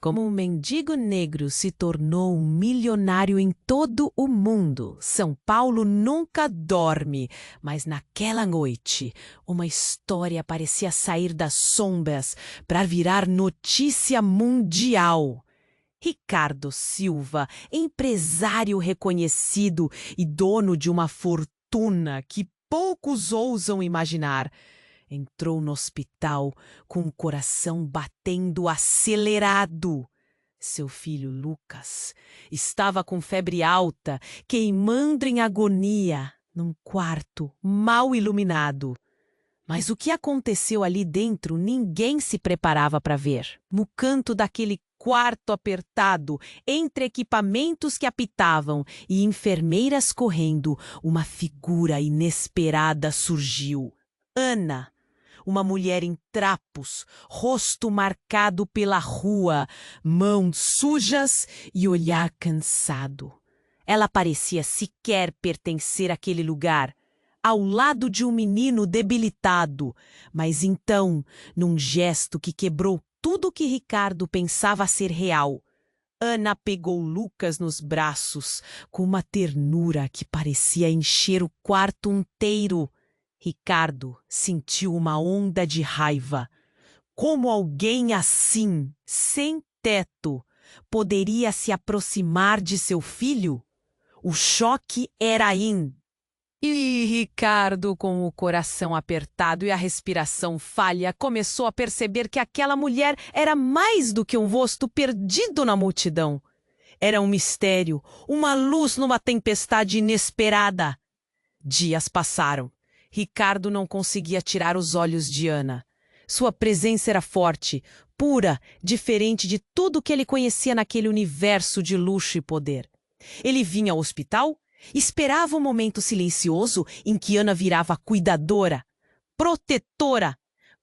Como um mendigo negro se tornou um milionário em todo o mundo. São Paulo nunca dorme, mas naquela noite, uma história parecia sair das sombras para virar notícia mundial. Ricardo Silva, empresário reconhecido e dono de uma fortuna que poucos ousam imaginar, entrou no hospital com o coração batendo acelerado. Seu filho Lucas estava com febre alta, queimando em agonia, num quarto mal iluminado. Mas o que aconteceu ali dentro ninguém se preparava para ver. No canto daquele quarto apertado, entre equipamentos que apitavam e enfermeiras correndo, uma figura inesperada surgiu. Ana, uma mulher em trapos, rosto marcado pela rua, mãos sujas e olhar cansado. Ela parecia sequer pertencer àquele lugar, ao lado de um menino debilitado, mas então, num gesto que quebrou tudo o que Ricardo pensava ser real, Ana pegou Lucas nos braços com uma ternura que parecia encher o quarto inteiro. Ricardo sentiu uma onda de raiva. Como alguém assim, sem teto, poderia se aproximar de seu filho? O choque era E Ricardo, com o coração apertado e a respiração falha, começou a perceber que aquela mulher era mais do que um rosto perdido na multidão. Era um mistério, uma luz numa tempestade inesperada. Dias passaram. Ricardo não conseguia tirar os olhos de Ana. Sua presença era forte, pura, diferente de tudo que ele conhecia naquele universo de luxo e poder. Ele vinha ao hospital, esperava um momento silencioso em que Ana virava cuidadora, protetora,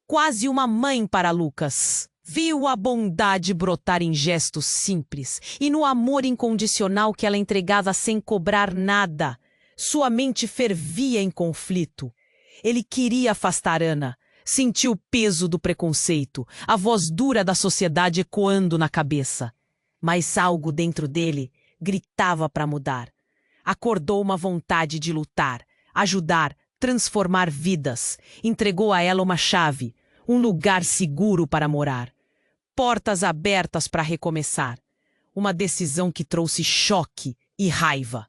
quase uma mãe para Lucas. Viu a bondade brotar em gestos simples e no amor incondicional que ela entregava sem cobrar nada. Sua mente fervia em conflito. Ele queria afastar Ana. Sentiu o peso do preconceito, a voz dura da sociedade ecoando na cabeça. Mas algo dentro dele gritava para mudar. Acordou uma vontade de lutar, ajudar, transformar vidas. Entregou a ela uma chave, um lugar seguro para morar. Portas abertas para recomeçar. Uma decisão que trouxe choque e raiva.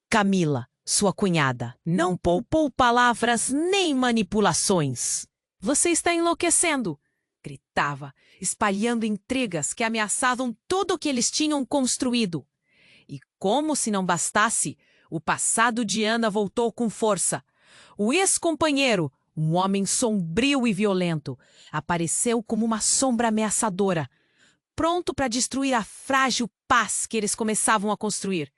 Camila, sua cunhada, não poupou palavras nem manipulações. Você está enlouquecendo, gritava, espalhando intrigas que ameaçavam tudo o que eles tinham construído. E como se não bastasse, o passado de Ana voltou com força. O ex-companheiro, um homem sombrio e violento, apareceu como uma sombra ameaçadora, pronto para destruir a frágil paz que eles começavam a construir.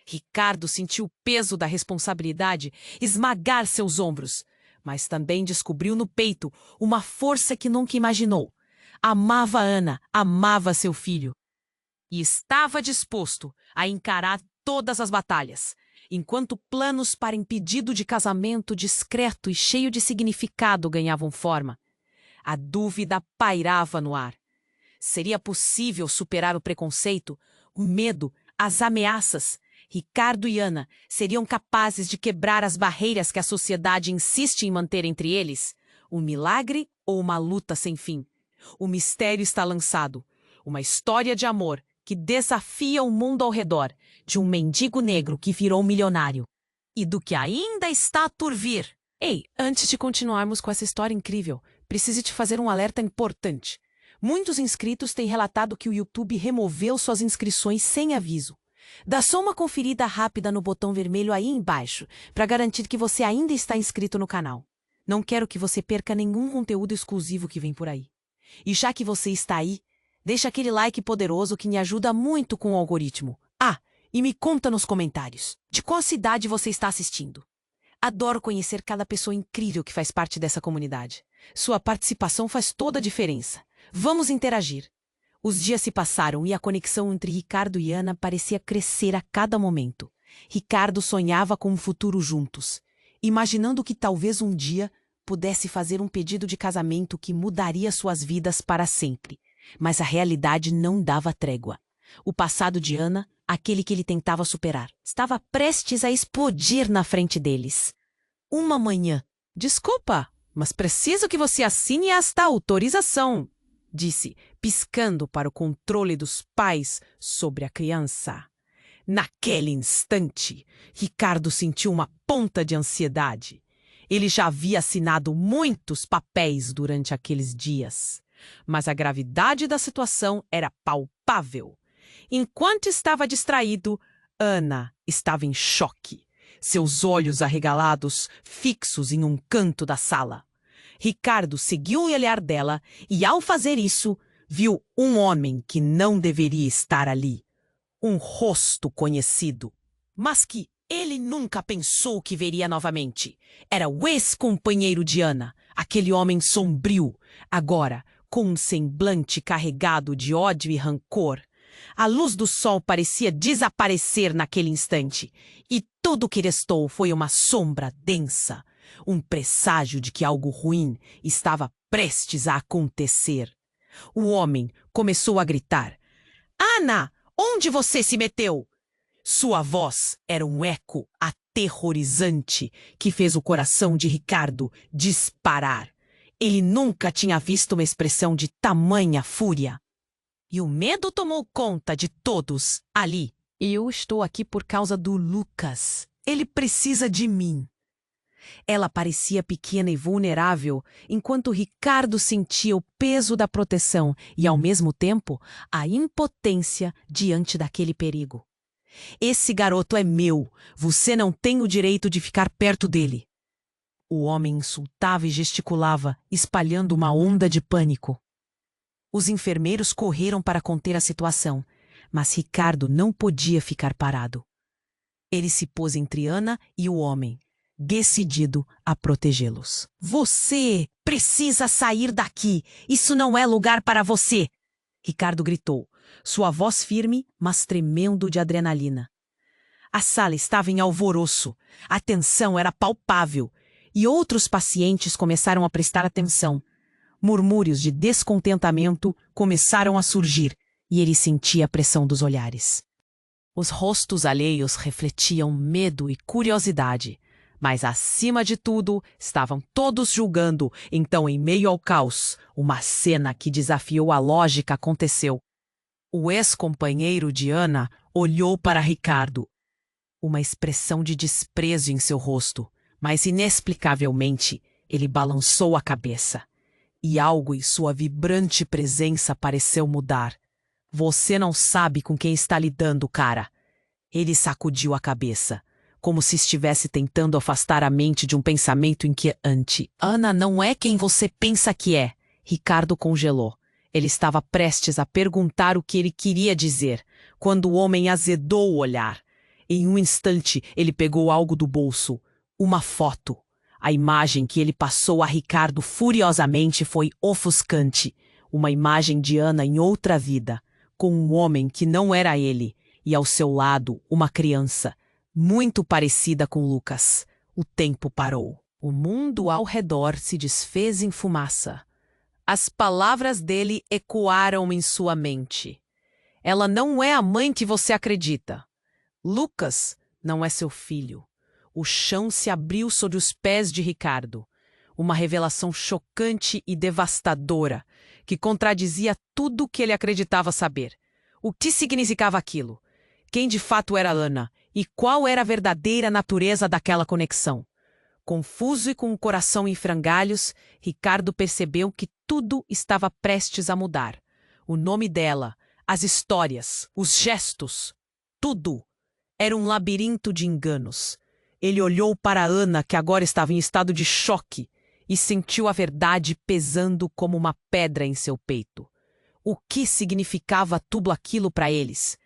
Ricardo sentiu o peso da responsabilidade esmagar seus ombros, mas também descobriu no peito uma força que nunca imaginou. Amava Ana, amava seu filho. E estava disposto a encarar todas as batalhas, enquanto planos para pedido de casamento discreto e cheio de significado ganhavam forma. A dúvida pairava no ar. Seria possível superar o preconceito, o medo, as ameaças? Ricardo e Ana seriam capazes de quebrar as barreiras que a sociedade insiste em manter entre eles? Um milagre ou uma luta sem fim? O mistério está lançado. Uma história de amor que desafia o mundo ao redor, de um mendigo negro que virou milionário. E do que ainda está por vir. Ei, antes de continuarmos com essa história incrível, preciso te fazer um alerta importante. Muitos inscritos têm relatado que o YouTube removeu suas inscrições sem aviso. Dá só uma conferida rápida no botão vermelho aí embaixo, para garantir que você ainda está inscrito no canal. Não quero que você perca nenhum conteúdo exclusivo que vem por aí. E já que você está aí, deixa aquele like poderoso que me ajuda muito com o algoritmo. Ah, e me conta nos comentários, de qual cidade você está assistindo. Adoro conhecer cada pessoa incrível que faz parte dessa comunidade. Sua participação faz toda a diferença. Vamos interagir. Os dias se passaram e a conexão entre Ricardo e Ana parecia crescer a cada momento. Ricardo sonhava com um futuro juntos, imaginando que talvez um dia pudesse fazer um pedido de casamento que mudaria suas vidas para sempre. Mas a realidade não dava trégua. O passado de Ana, aquele que ele tentava superar, estava prestes a explodir na frente deles. Uma manhã. Desculpa, mas preciso que você assine esta autorização, disse, piscando para o controle dos pais sobre a criança. Naquele instante, Ricardo sentiu uma ponta de ansiedade. Ele já havia assinado muitos papéis durante aqueles dias, mas a gravidade da situação era palpável. Enquanto estava distraído, Ana estava em choque, seus olhos arregalados fixos em um canto da sala. Ricardo seguiu o olhar dela e, ao fazer isso, viu um homem que não deveria estar ali. Um rosto conhecido, mas que ele nunca pensou que veria novamente. Era o ex-companheiro de Ana, aquele homem sombrio, agora com um semblante carregado de ódio e rancor. A luz do sol parecia desaparecer naquele instante, e tudo o que restou foi uma sombra densa, um presságio de que algo ruim estava prestes a acontecer. O homem começou a gritar: "Ana! Onde você se meteu?" Sua voz era um eco aterrorizante que fez o coração de Ricardo disparar. Ele nunca tinha visto uma expressão de tamanha fúria. E o medo tomou conta de todos ali. E eu estou aqui por causa do Lucas. Ele precisa de mim. Ela parecia pequena e vulnerável, enquanto Ricardo sentia o peso da proteção e, ao mesmo tempo, a impotência diante daquele perigo. "Esse garoto é meu. Você não tem o direito de ficar perto dele." O homem insultava e gesticulava, espalhando uma onda de pânico. Os enfermeiros correram para conter a situação, mas Ricardo não podia ficar parado. Ele se pôs entre Ana e o homem, decidido a protegê-los. "Você precisa sair daqui! Isso não é lugar para você!" Ricardo gritou, sua voz firme, mas tremendo de adrenalina. A sala estava em alvoroço, a tensão era palpável, e outros pacientes começaram a prestar atenção. Murmúrios de descontentamento começaram a surgir, e ele sentia a pressão dos olhares. Os rostos alheios refletiam medo e curiosidade, mas acima de tudo estavam todos julgando. Então, em meio ao caos, uma cena que desafiou a lógica aconteceu. O ex-companheiro de Ana olhou para Ricardo. Uma expressão de desprezo em seu rosto, mas inexplicavelmente ele balançou a cabeça. E algo em sua vibrante presença pareceu mudar. "Você não sabe com quem está lidando, cara." Ele sacudiu a cabeça, como se estivesse tentando afastar a mente de um pensamento inquietante. "Ana não é quem você pensa que é." Ricardo congelou. Ele estava prestes a perguntar o que ele queria dizer, quando o homem azedou o olhar. Em um instante, ele pegou algo do bolso. Uma foto. A imagem que ele passou a Ricardo furiosamente foi ofuscante. Uma imagem de Ana em outra vida, com um homem que não era ele, e ao seu lado uma criança, muito parecida com Lucas. O tempo parou. O mundo ao redor se desfez em fumaça. As palavras dele ecoaram em sua mente. "Ela não é a mãe que você acredita. Lucas não é seu filho." O chão se abriu sob os pés de Ricardo. Uma revelação chocante e devastadora, que contradizia tudo o que ele acreditava saber. O que significava aquilo? Quem de fato era Ana? E qual era a verdadeira natureza daquela conexão? Confuso e com o coração em frangalhos, Ricardo percebeu que tudo estava prestes a mudar. O nome dela, as histórias, os gestos, tudo. Era um labirinto de enganos. Ele olhou para Ana, que agora estava em estado de choque, e sentiu a verdade pesando como uma pedra em seu peito. O que significava tudo aquilo para eles?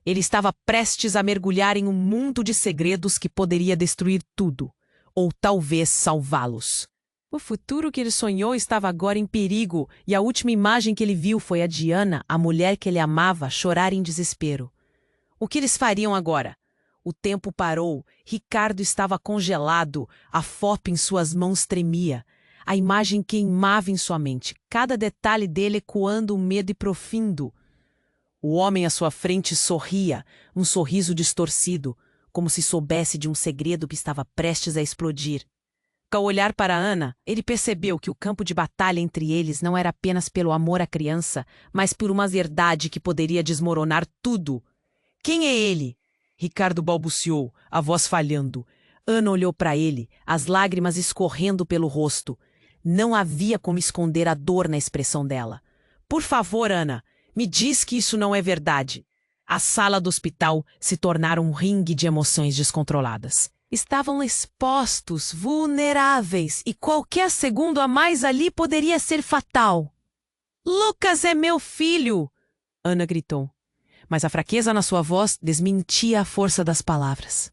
Ele estava prestes a mergulhar em um mundo de segredos que poderia destruir tudo, ou talvez salvá-los. O futuro que ele sonhou estava agora em perigo, e a última imagem que ele viu foi a de Ana, a mulher que ele amava, chorar em desespero. O que eles fariam agora? O tempo parou, Ricardo estava congelado, a foto em suas mãos tremia. A imagem queimava em sua mente, cada detalhe dele ecoando um medo profundo. O homem à sua frente sorria, um sorriso distorcido, como se soubesse de um segredo que estava prestes a explodir. Ao olhar para Ana, ele percebeu que o campo de batalha entre eles não era apenas pelo amor à criança, mas por uma verdade que poderia desmoronar tudo. Quem é ele? Ricardo balbuciou, a voz falhando. Ana olhou para ele, as lágrimas escorrendo pelo rosto. Não havia como esconder a dor na expressão dela. Por favor, Ana, me diz que isso não é verdade. A sala do hospital se tornara um ringue de emoções descontroladas. Estavam expostos, vulneráveis, e qualquer segundo a mais ali poderia ser fatal. Lucas é meu filho! Ana gritou. Mas a fraqueza na sua voz desmentia a força das palavras.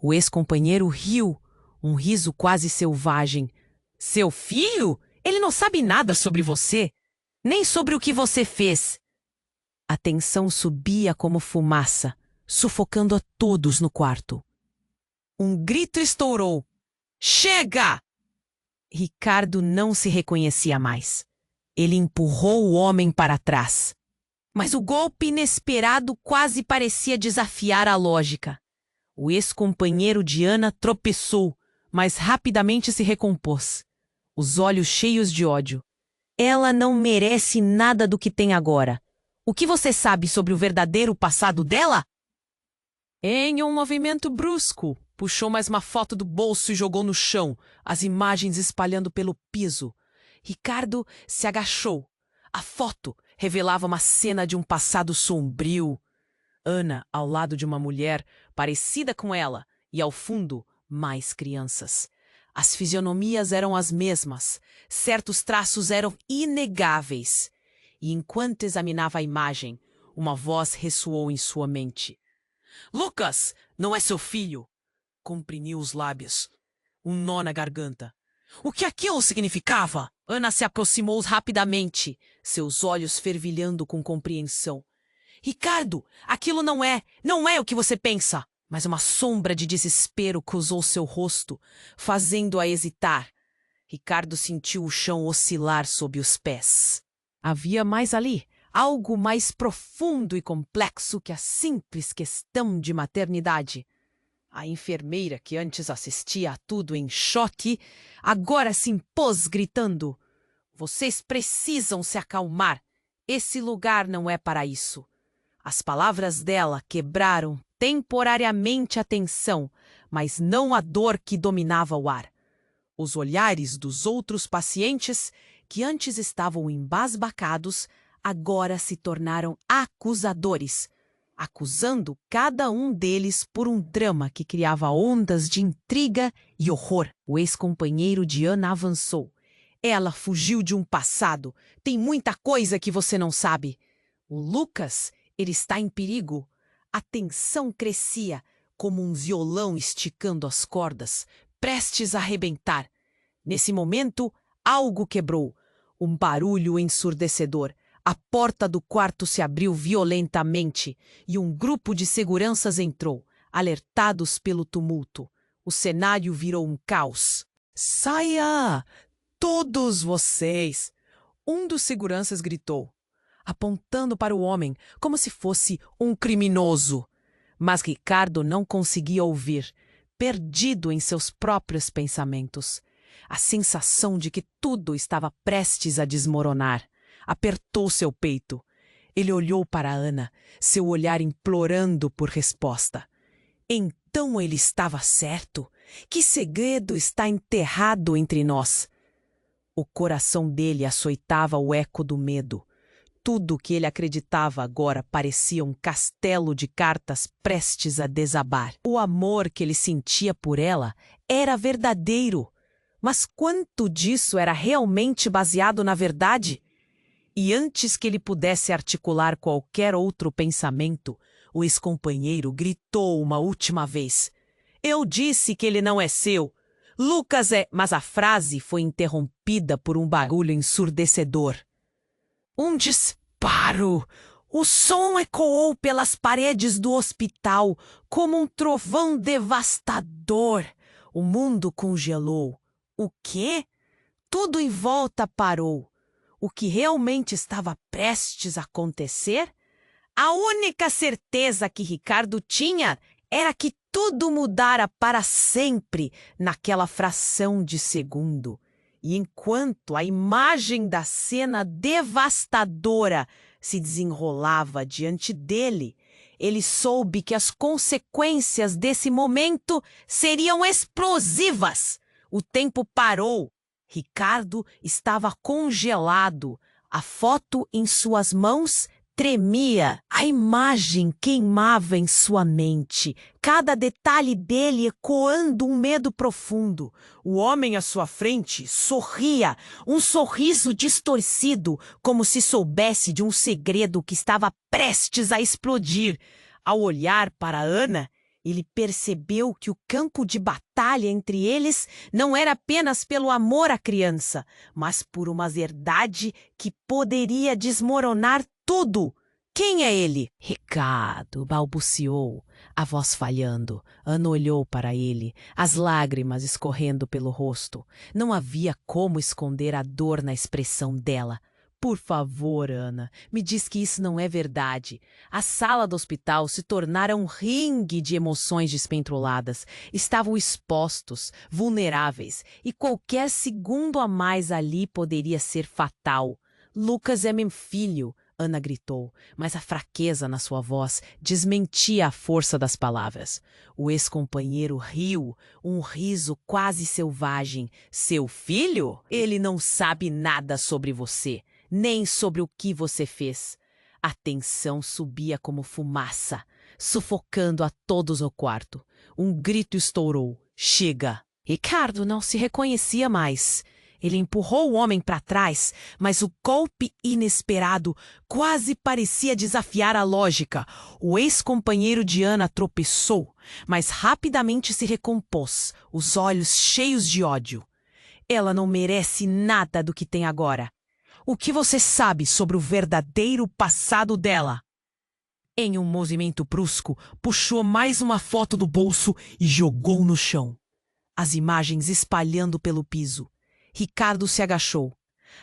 O ex-companheiro riu, um riso quase selvagem. Seu filho? Ele não sabe nada sobre você, nem sobre o que você fez. A tensão subia como fumaça, sufocando a todos no quarto. Um grito estourou. Chega! Ricardo não se reconhecia mais. Ele empurrou o homem para trás. Mas o golpe inesperado quase parecia desafiar a lógica. O ex-companheiro de Ana tropeçou, mas rapidamente se recompôs, os olhos cheios de ódio. Ela não merece nada do que tem agora. O que você sabe sobre o verdadeiro passado dela? Em um movimento brusco, puxou mais uma foto do bolso e jogou no chão, as imagens espalhando pelo piso. Ricardo se agachou. A foto revelava uma cena de um passado sombrio. Ana ao lado de uma mulher parecida com ela e, ao fundo, mais crianças. As fisionomias eram as mesmas, certos traços eram inegáveis. E enquanto examinava a imagem, uma voz ressoou em sua mente. Lucas, não é seu filho! Comprimiu os lábios. Um nó na garganta. O que aquilo significava? Ana se aproximou rapidamente, seus olhos fervilhando com compreensão. Ricardo, aquilo não é o que você pensa! Mas uma sombra de desespero cruzou seu rosto, fazendo-a hesitar. Ricardo sentiu o chão oscilar sob os pés. Havia mais ali, algo mais profundo e complexo que a simples questão de maternidade. A enfermeira, que antes assistia a tudo em choque, agora se impôs gritando. Vocês precisam se acalmar. Esse lugar não é para isso. As palavras dela quebraram temporariamente a tensão, mas não a dor que dominava o ar. Os olhares dos outros pacientes, que antes estavam embasbacados, agora se tornaram acusadores, acusando cada um deles por um drama que criava ondas de intriga e horror. O ex-companheiro de Ana avançou. Ela fugiu de um passado. Tem muita coisa que você não sabe. O Lucas, ele está em perigo. A tensão crescia, como um violão esticando as cordas, prestes a arrebentar. Nesse momento, algo quebrou. Um barulho ensurdecedor. A porta do quarto se abriu violentamente e um grupo de seguranças entrou, alertados pelo tumulto. O cenário virou um caos. Saia! Todos vocês! Um dos seguranças gritou, apontando para o homem como se fosse um criminoso. Mas Ricardo não conseguia ouvir, perdido em seus próprios pensamentos. A sensação de que tudo estava prestes a desmoronar apertou seu peito. Ele olhou para Ana, seu olhar implorando por resposta. Então ele estava certo? Que segredo está enterrado entre nós? O coração dele açoitava o eco do medo. Tudo o que ele acreditava agora parecia um castelo de cartas prestes a desabar. O amor que ele sentia por ela era verdadeiro. Mas quanto disso era realmente baseado na verdade? E antes que ele pudesse articular qualquer outro pensamento, o ex-companheiro gritou uma última vez. Eu disse que ele não é seu. Lucas é... Mas a frase foi interrompida por um barulho ensurdecedor. Um disparo! O som ecoou pelas paredes do hospital como um trovão devastador. O mundo congelou. O quê? tudo em volta parou. O que realmente estava prestes a acontecer? A única certeza que Ricardo tinha era que tudo mudara para sempre naquela fração de segundo. E enquanto a imagem da cena devastadora se desenrolava diante dele, ele soube que as consequências desse momento seriam explosivas. O tempo parou. Ricardo estava congelado. A foto em suas mãos tremia. A imagem queimava em sua mente, cada detalhe dele ecoando um medo profundo. O homem à sua frente sorria, um sorriso distorcido, como se soubesse de um segredo que estava prestes a explodir. Ao olhar para Ana, ele percebeu que o campo de batalha entre eles não era apenas pelo amor à criança, mas por uma verdade que poderia desmoronar tudo. Quem é ele? Ricardo, balbuciou, a voz falhando. Ana olhou para ele, as lágrimas escorrendo pelo rosto. Não havia como esconder a dor na expressão dela. Por favor, Ana, me diz que isso não é verdade. A sala do hospital se tornara um ringue de emoções descontroladas. Estavam expostos, vulneráveis, e qualquer segundo a mais ali poderia ser fatal. Lucas é meu filho, Ana gritou, mas a fraqueza na sua voz desmentia a força das palavras. O ex-companheiro riu, um riso quase selvagem. Seu filho? Ele não sabe nada sobre você, nem sobre o que você fez. A tensão subia como fumaça, sufocando a todos no quarto. Um grito estourou. Chega! Ricardo não se reconhecia mais. Ele empurrou o homem para trás, mas o golpe inesperado quase parecia desafiar a lógica. O ex-companheiro de Ana tropeçou, mas rapidamente se recompôs, os olhos cheios de ódio. Ela não merece nada do que tem agora. O que você sabe sobre o verdadeiro passado dela? Em um movimento brusco, puxou mais uma foto do bolso e jogou no chão. As imagens espalhando pelo piso. Ricardo se agachou.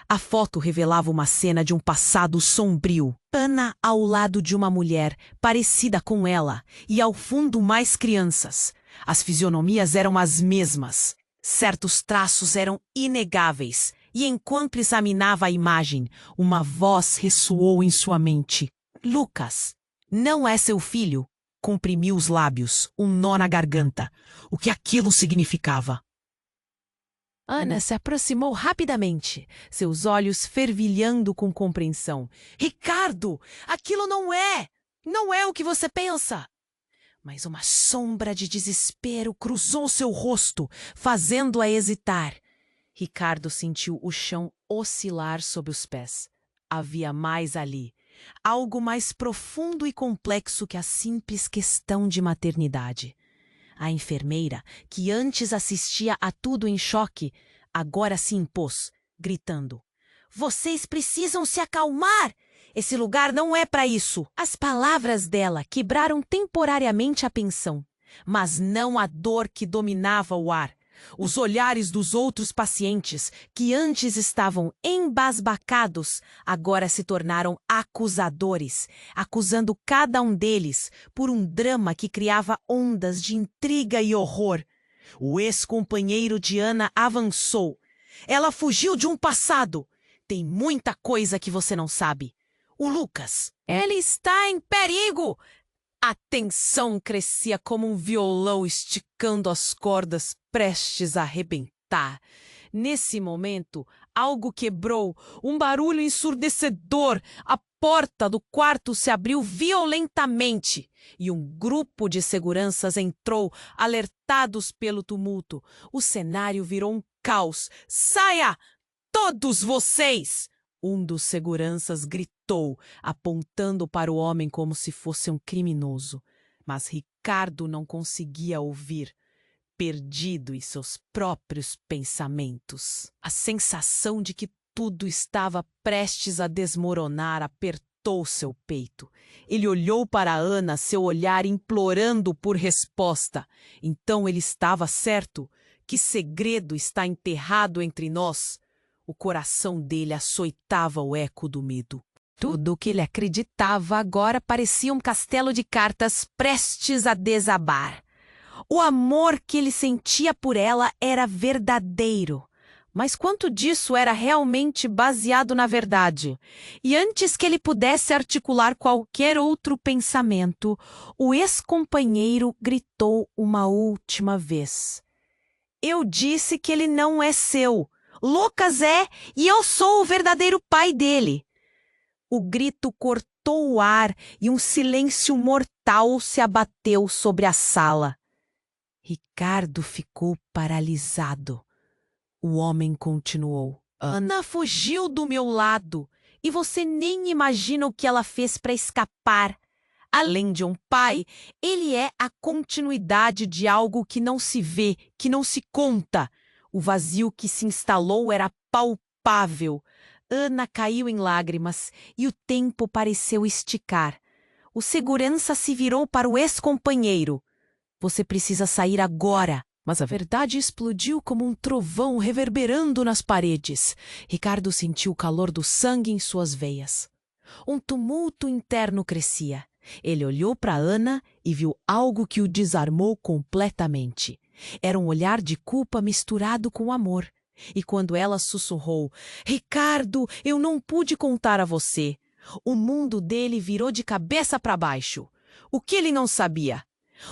A foto revelava uma cena de um passado sombrio. Ana ao lado de uma mulher parecida com ela e ao fundo mais crianças. As fisionomias eram as mesmas. Certos traços eram inegáveis. E enquanto examinava a imagem, uma voz ressoou em sua mente. Lucas, não é seu filho? Comprimiu os lábios, um nó na garganta. O que aquilo significava? Ana se aproximou rapidamente, seus olhos fervilhando com compreensão. Ricardo, aquilo não é o que você pensa. Mas uma sombra de desespero cruzou seu rosto, fazendo-a hesitar. Ricardo sentiu o chão oscilar sob os pés. Havia mais ali, algo mais profundo e complexo que a simples questão de maternidade. A enfermeira, que antes assistia a tudo em choque, agora se impôs, gritando. Vocês precisam se acalmar! Esse lugar não é para isso! As palavras dela quebraram temporariamente a tensão, mas não a dor que dominava o ar. Os olhares dos outros pacientes, que antes estavam embasbacados, agora se tornaram acusadores, acusando cada um deles por um drama que criava ondas de intriga e horror. O ex-companheiro de Ana avançou. Ela fugiu de um passado. Tem muita coisa que você não sabe. O Lucas, ele está em perigo! A tensão crescia como um violão esticando as cordas, prestes a arrebentar. Nesse momento, algo quebrou, um barulho ensurdecedor. A porta do quarto se abriu violentamente e um grupo de seguranças entrou, alertados pelo tumulto. O cenário virou um caos. Saia! Todos vocês! Um dos seguranças gritou, apontando para o homem como se fosse um criminoso. Mas Ricardo não conseguia ouvir, perdido em seus próprios pensamentos. A sensação de que tudo estava prestes a desmoronar apertou seu peito. Ele olhou para Ana, seu olhar implorando por resposta. Então ele estava certo. Que segredo está enterrado entre nós? O coração dele açoitava o eco do medo. Tudo o que ele acreditava agora parecia um castelo de cartas prestes a desabar. O amor que ele sentia por ela era verdadeiro. Mas quanto disso era realmente baseado na verdade? E antes que ele pudesse articular qualquer outro pensamento, o ex-companheiro gritou uma última vez. Eu disse que ele não é seu. Lucas é, e eu sou o verdadeiro pai dele. O grito cortou o ar e um silêncio mortal se abateu sobre a sala. Ricardo ficou paralisado. O homem continuou. Ana fugiu do meu lado e você nem imagina o que ela fez para escapar. Além de um pai, ele é a continuidade de algo que não se vê, que não se conta. O vazio que se instalou era palpável. Ana caiu em lágrimas e o tempo pareceu esticar. O segurança se virou para o ex-companheiro. Você precisa sair agora. Mas a verdade explodiu como um trovão reverberando nas paredes. Ricardo sentiu o calor do sangue em suas veias. Um tumulto interno crescia. Ele olhou para Ana e viu algo que o desarmou completamente. Era um olhar de culpa misturado com amor. E quando ela sussurrou, Ricardo, eu não pude contar a você. O mundo dele virou de cabeça para baixo. O que ele não sabia?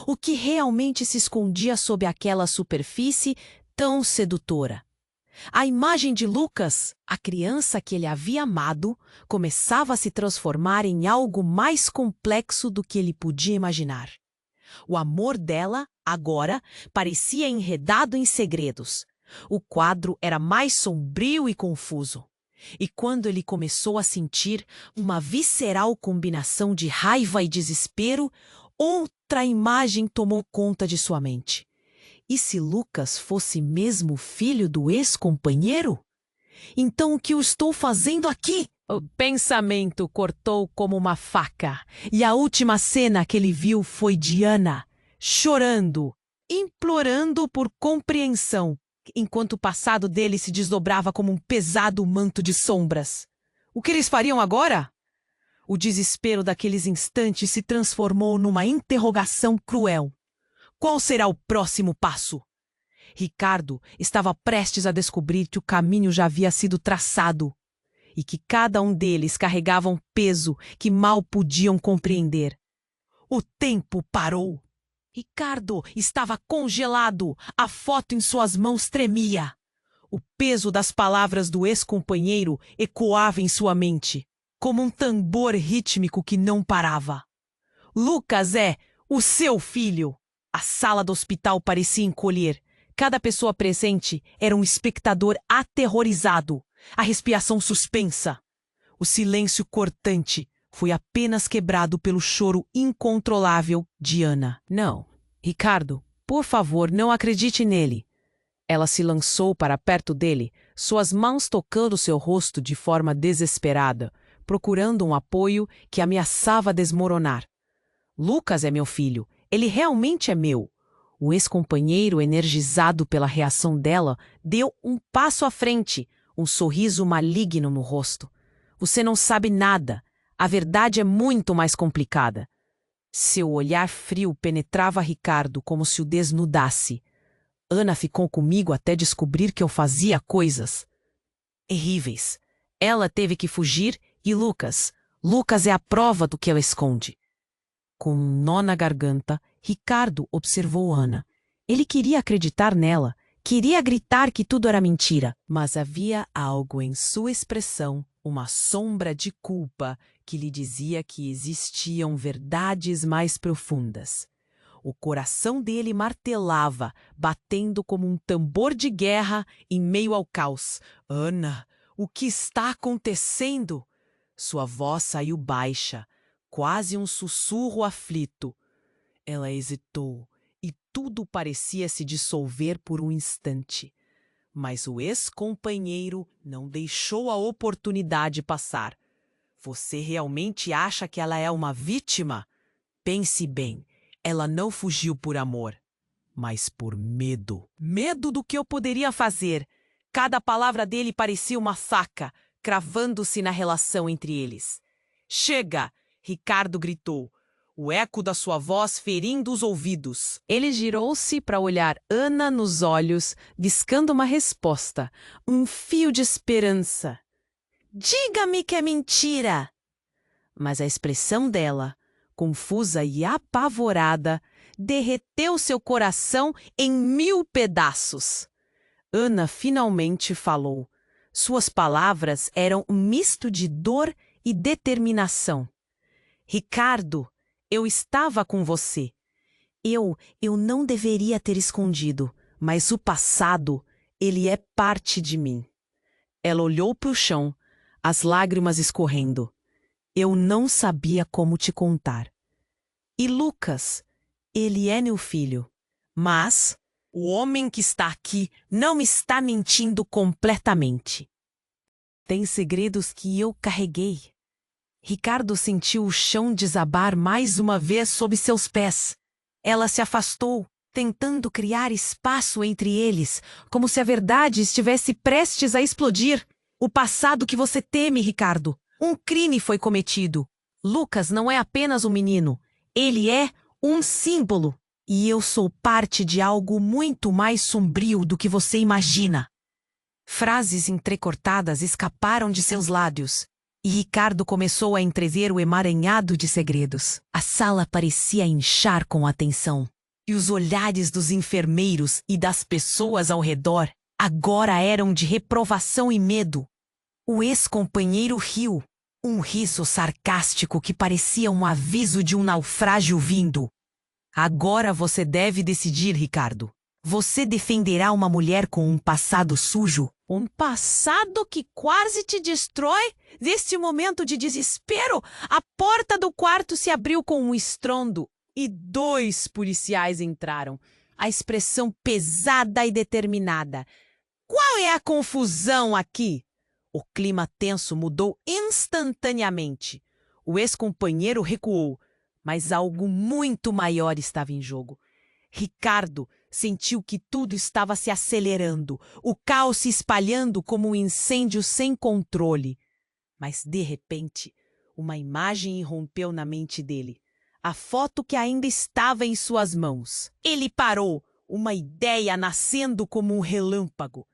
O que realmente se escondia sob aquela superfície tão sedutora? A imagem de Lucas, a criança que ele havia amado, começava a se transformar em algo mais complexo do que ele podia imaginar. O amor dela, agora, parecia enredado em segredos. O quadro era mais sombrio e confuso. E quando ele começou a sentir uma visceral combinação de raiva e desespero, outra imagem tomou conta de sua mente. E se Lucas fosse mesmo filho do ex-companheiro? Então o que eu estou fazendo aqui? O pensamento cortou como uma faca. E a última cena que ele viu foi de Ana, chorando, implorando por compreensão, enquanto o passado dele se desdobrava como um pesado manto de sombras. O que eles fariam agora? O desespero daqueles instantes se transformou numa interrogação cruel. Qual será o próximo passo? Ricardo estava prestes a descobrir que o caminho já havia sido traçado e que cada um deles carregava um peso que mal podiam compreender. O tempo parou. Ricardo estava congelado, a foto em suas mãos tremia. O peso das palavras do ex-companheiro ecoava em sua mente, como um tambor rítmico que não parava. Lucas é o seu filho. A sala do hospital parecia encolher. Cada pessoa presente era um espectador aterrorizado, a respiração suspensa. O silêncio cortante foi apenas quebrado pelo choro incontrolável de Ana. Não, Ricardo, por favor, não acredite nele. Ela se lançou para perto dele, suas mãos tocando seu rosto de forma desesperada, procurando um apoio que ameaçava desmoronar. Lucas é meu filho. Ele realmente é meu. O ex-companheiro, energizado pela reação dela, deu um passo à frente, um sorriso maligno no rosto. Você não sabe nada. A verdade é muito mais complicada. Seu olhar frio penetrava Ricardo como se o desnudasse. Ana ficou comigo até descobrir que eu fazia coisas terríveis. Ela teve que fugir e Lucas é a prova do que ela esconde. Com um nó na garganta, Ricardo observou Ana. Ele queria acreditar nela, queria gritar que tudo era mentira, mas havia algo em sua expressão, uma sombra de culpa que lhe dizia que existiam verdades mais profundas. O coração dele martelava, batendo como um tambor de guerra em meio ao caos. Ana, o que está acontecendo? Sua voz saiu baixa, quase um sussurro aflito. Ela hesitou e tudo parecia se dissolver por um instante. Mas o ex-companheiro não deixou a oportunidade passar. Você realmente acha que ela é uma vítima? Pense bem, ela não fugiu por amor, mas por medo. Medo do que eu poderia fazer. Cada palavra dele parecia uma faca, cravando-se na relação entre eles. Chega! Ricardo gritou, o eco da sua voz ferindo os ouvidos. Ele girou-se para olhar Ana nos olhos, buscando uma resposta, um fio de esperança. Diga-me que é mentira! Mas a expressão dela, confusa e apavorada, derreteu seu coração em 1000 pedaços. Ana finalmente falou. Suas palavras eram um misto de dor e determinação. Ricardo, eu estava com você. Eu não deveria ter escondido, mas o passado, ele é parte de mim. Ela olhou para o chão, as lágrimas escorrendo. Eu não sabia como te contar. E Lucas, ele é meu filho. Mas o homem que está aqui não está mentindo completamente. Tem segredos que eu carreguei. Ricardo sentiu o chão desabar mais uma vez sob seus pés. Ela se afastou, tentando criar espaço entre eles, como se a verdade estivesse prestes a explodir. O passado que você teme, Ricardo. Um crime foi cometido. Lucas não é apenas um menino. Ele é um símbolo. E eu sou parte de algo muito mais sombrio do que você imagina. Frases entrecortadas escaparam de seus lábios. E Ricardo começou a entrever o emaranhado de segredos. A sala parecia inchar com atenção. E os olhares dos enfermeiros e das pessoas ao redor agora eram de reprovação e medo. O ex-companheiro riu, um riso sarcástico que parecia um aviso de um naufrágio vindo. Agora você deve decidir, Ricardo. Você defenderá uma mulher com um passado sujo? Um passado que quase te destrói? Neste momento de desespero, a porta do quarto se abriu com um estrondo e 2 policiais entraram. A expressão pesada e determinada. Qual é a confusão aqui? O clima tenso mudou instantaneamente. O ex-companheiro recuou, mas algo muito maior estava em jogo. Ricardo sentiu que tudo estava se acelerando, o caos se espalhando como um incêndio sem controle. Mas, de repente, uma imagem irrompeu na mente dele. A foto que ainda estava em suas mãos. Ele parou, uma ideia nascendo como um relâmpago.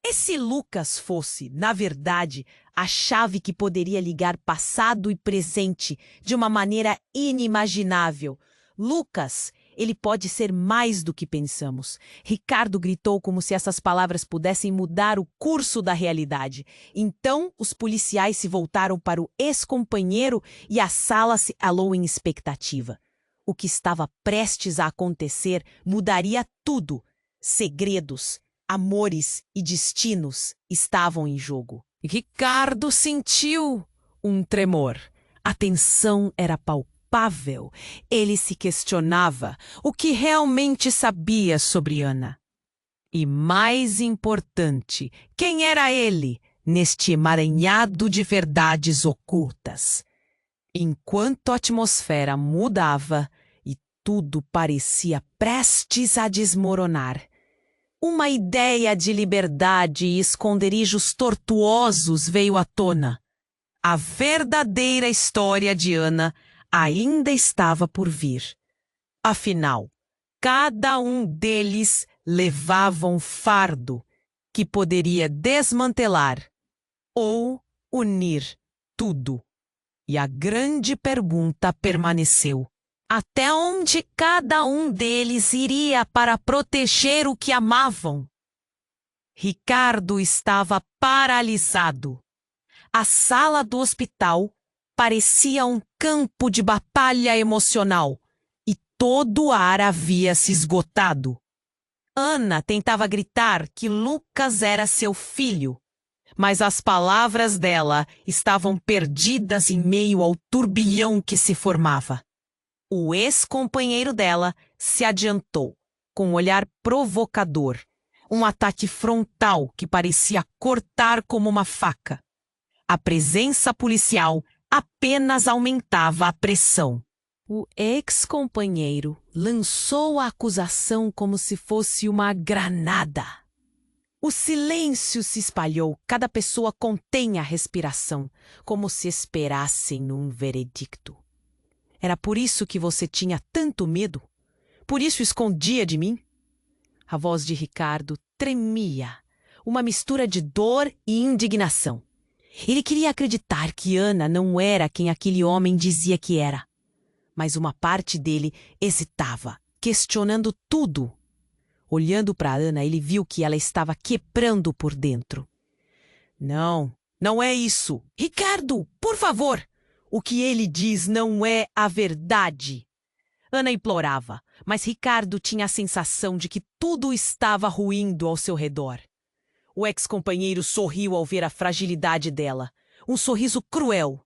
E se Lucas fosse, na verdade, a chave que poderia ligar passado e presente de uma maneira inimaginável? Lucas, ele pode ser mais do que pensamos. Ricardo gritou como se essas palavras pudessem mudar o curso da realidade. Então, os policiais se voltaram para o ex-companheiro e a sala se alou em expectativa. O que estava prestes a acontecer mudaria tudo. Segredos, amores e destinos estavam em jogo. Ricardo sentiu um tremor. A tensão era palpável. Ele se questionava o que realmente sabia sobre Ana. E mais importante, quem era ele neste emaranhado de verdades ocultas? Enquanto a atmosfera mudava e tudo parecia prestes a desmoronar, uma ideia de liberdade e esconderijos tortuosos veio à tona. A verdadeira história de Ana ainda estava por vir. Afinal, cada um deles levava um fardo que poderia desmantelar ou unir tudo. E a grande pergunta permaneceu: até onde cada um deles iria para proteger o que amavam? Ricardo estava paralisado. A sala do hospital parecia um campo de batalha emocional e todo o ar havia se esgotado. Ana tentava gritar que Lucas era seu filho, mas as palavras dela estavam perdidas em meio ao turbilhão que se formava. O ex-companheiro dela se adiantou, com um olhar provocador, um ataque frontal que parecia cortar como uma faca. A presença policial apenas aumentava a pressão. O ex-companheiro lançou a acusação como se fosse uma granada. O silêncio se espalhou, cada pessoa contém a respiração, como se esperassem num veredicto. Era por isso que você tinha tanto medo? Por isso escondia de mim? A voz de Ricardo tremia, uma mistura de dor e indignação. Ele queria acreditar que Ana não era quem aquele homem dizia que era. Mas uma parte dele hesitava, questionando tudo. Olhando para Ana, ele viu que ela estava quebrando por dentro. Não, não é isso. Ricardo, por favor! O que ele diz não é a verdade. Ana implorava, mas Ricardo tinha a sensação de que tudo estava ruindo ao seu redor. O ex-companheiro sorriu ao ver a fragilidade dela. Um sorriso cruel.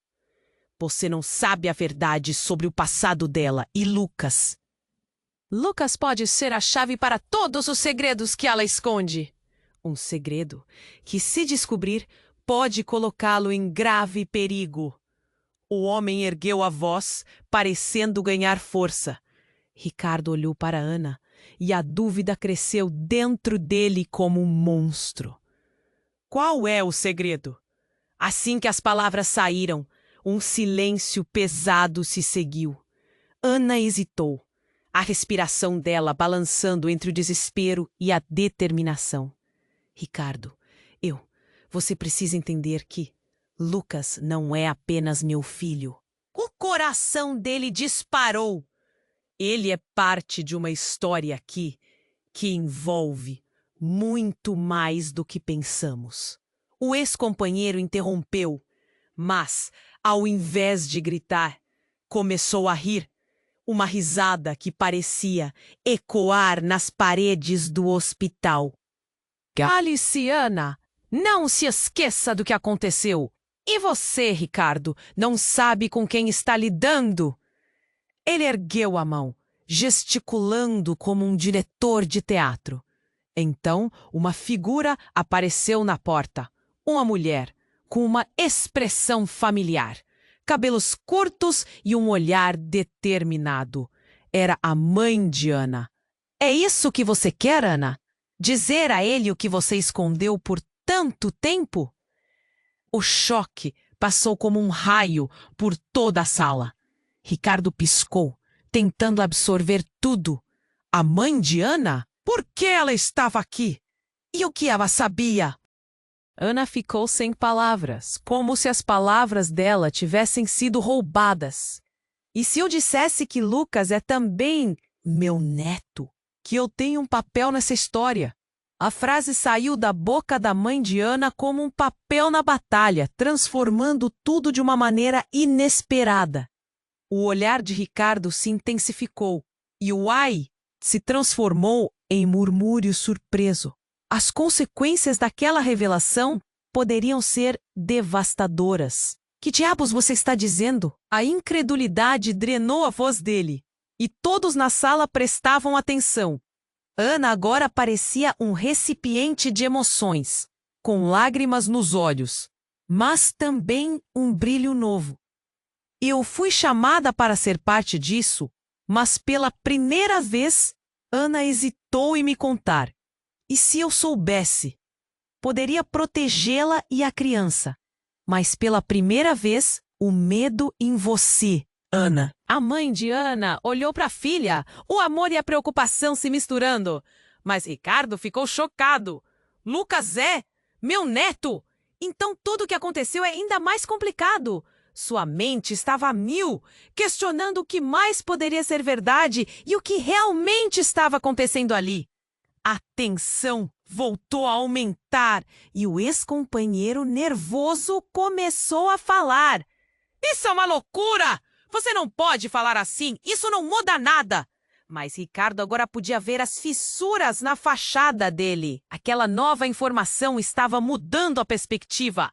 Você não sabe a verdade sobre o passado dela e Lucas. Lucas pode ser a chave para todos os segredos que ela esconde. Um segredo que, se descobrir, pode colocá-lo em grave perigo. O homem ergueu a voz, parecendo ganhar força. Ricardo olhou para Ana e a dúvida cresceu dentro dele como um monstro. Qual é o segredo? Assim que as palavras saíram, um silêncio pesado se seguiu. Ana hesitou, a respiração dela balançando entre o desespero e a determinação. Ricardo, você precisa entender que Lucas não é apenas meu filho. O coração dele disparou. Ele é parte de uma história aqui que envolve muito mais do que pensamos. O ex-companheiro interrompeu, mas, ao invés de gritar, começou a rir. Uma risada que parecia ecoar nas paredes do hospital. Cale-se, Ana! Não se esqueça do que aconteceu! E você, Ricardo, não sabe com quem está lidando? Ele ergueu a mão, gesticulando como um diretor de teatro. Então, uma figura apareceu na porta. Uma mulher, com uma expressão familiar, cabelos curtos e um olhar determinado. Era a mãe de Ana. É isso que você quer, Ana? Dizer a ele o que você escondeu por tanto tempo? O choque passou como um raio por toda a sala. Ricardo piscou, tentando absorver tudo. A mãe de Ana? Por que ela estava aqui? E o que ela sabia? Ana ficou sem palavras, como se as palavras dela tivessem sido roubadas. E se eu dissesse que Lucas é também meu neto? Que eu tenho um papel nessa história? A frase saiu da boca da mãe de Ana como um papel na batalha, transformando tudo de uma maneira inesperada. O olhar de Ricardo se intensificou e o ai se transformou em murmúrio surpreso. As consequências daquela revelação poderiam ser devastadoras. Que diabos você está dizendo? A incredulidade drenou a voz dele, e todos na sala prestavam atenção. Ana agora parecia um recipiente de emoções, com lágrimas nos olhos, mas também um brilho novo. Eu fui chamada para ser parte disso, mas pela primeira vez, Ana hesitou em me contar. E se eu soubesse? Poderia protegê-la e a criança. Mas pela primeira vez, o medo em você, Ana. A mãe de Ana olhou para a filha, o amor e a preocupação se misturando. Mas Ricardo ficou chocado. Lucas é meu neto! Então tudo o que aconteceu é ainda mais complicado. Sua mente estava a mil, questionando o que mais poderia ser verdade e o que realmente estava acontecendo ali. A tensão voltou a aumentar e o ex-companheiro nervoso começou a falar. Isso é uma loucura! Você não pode falar assim, isso não muda nada! Mas Ricardo agora podia ver as fissuras na fachada dele. Aquela nova informação estava mudando a perspectiva.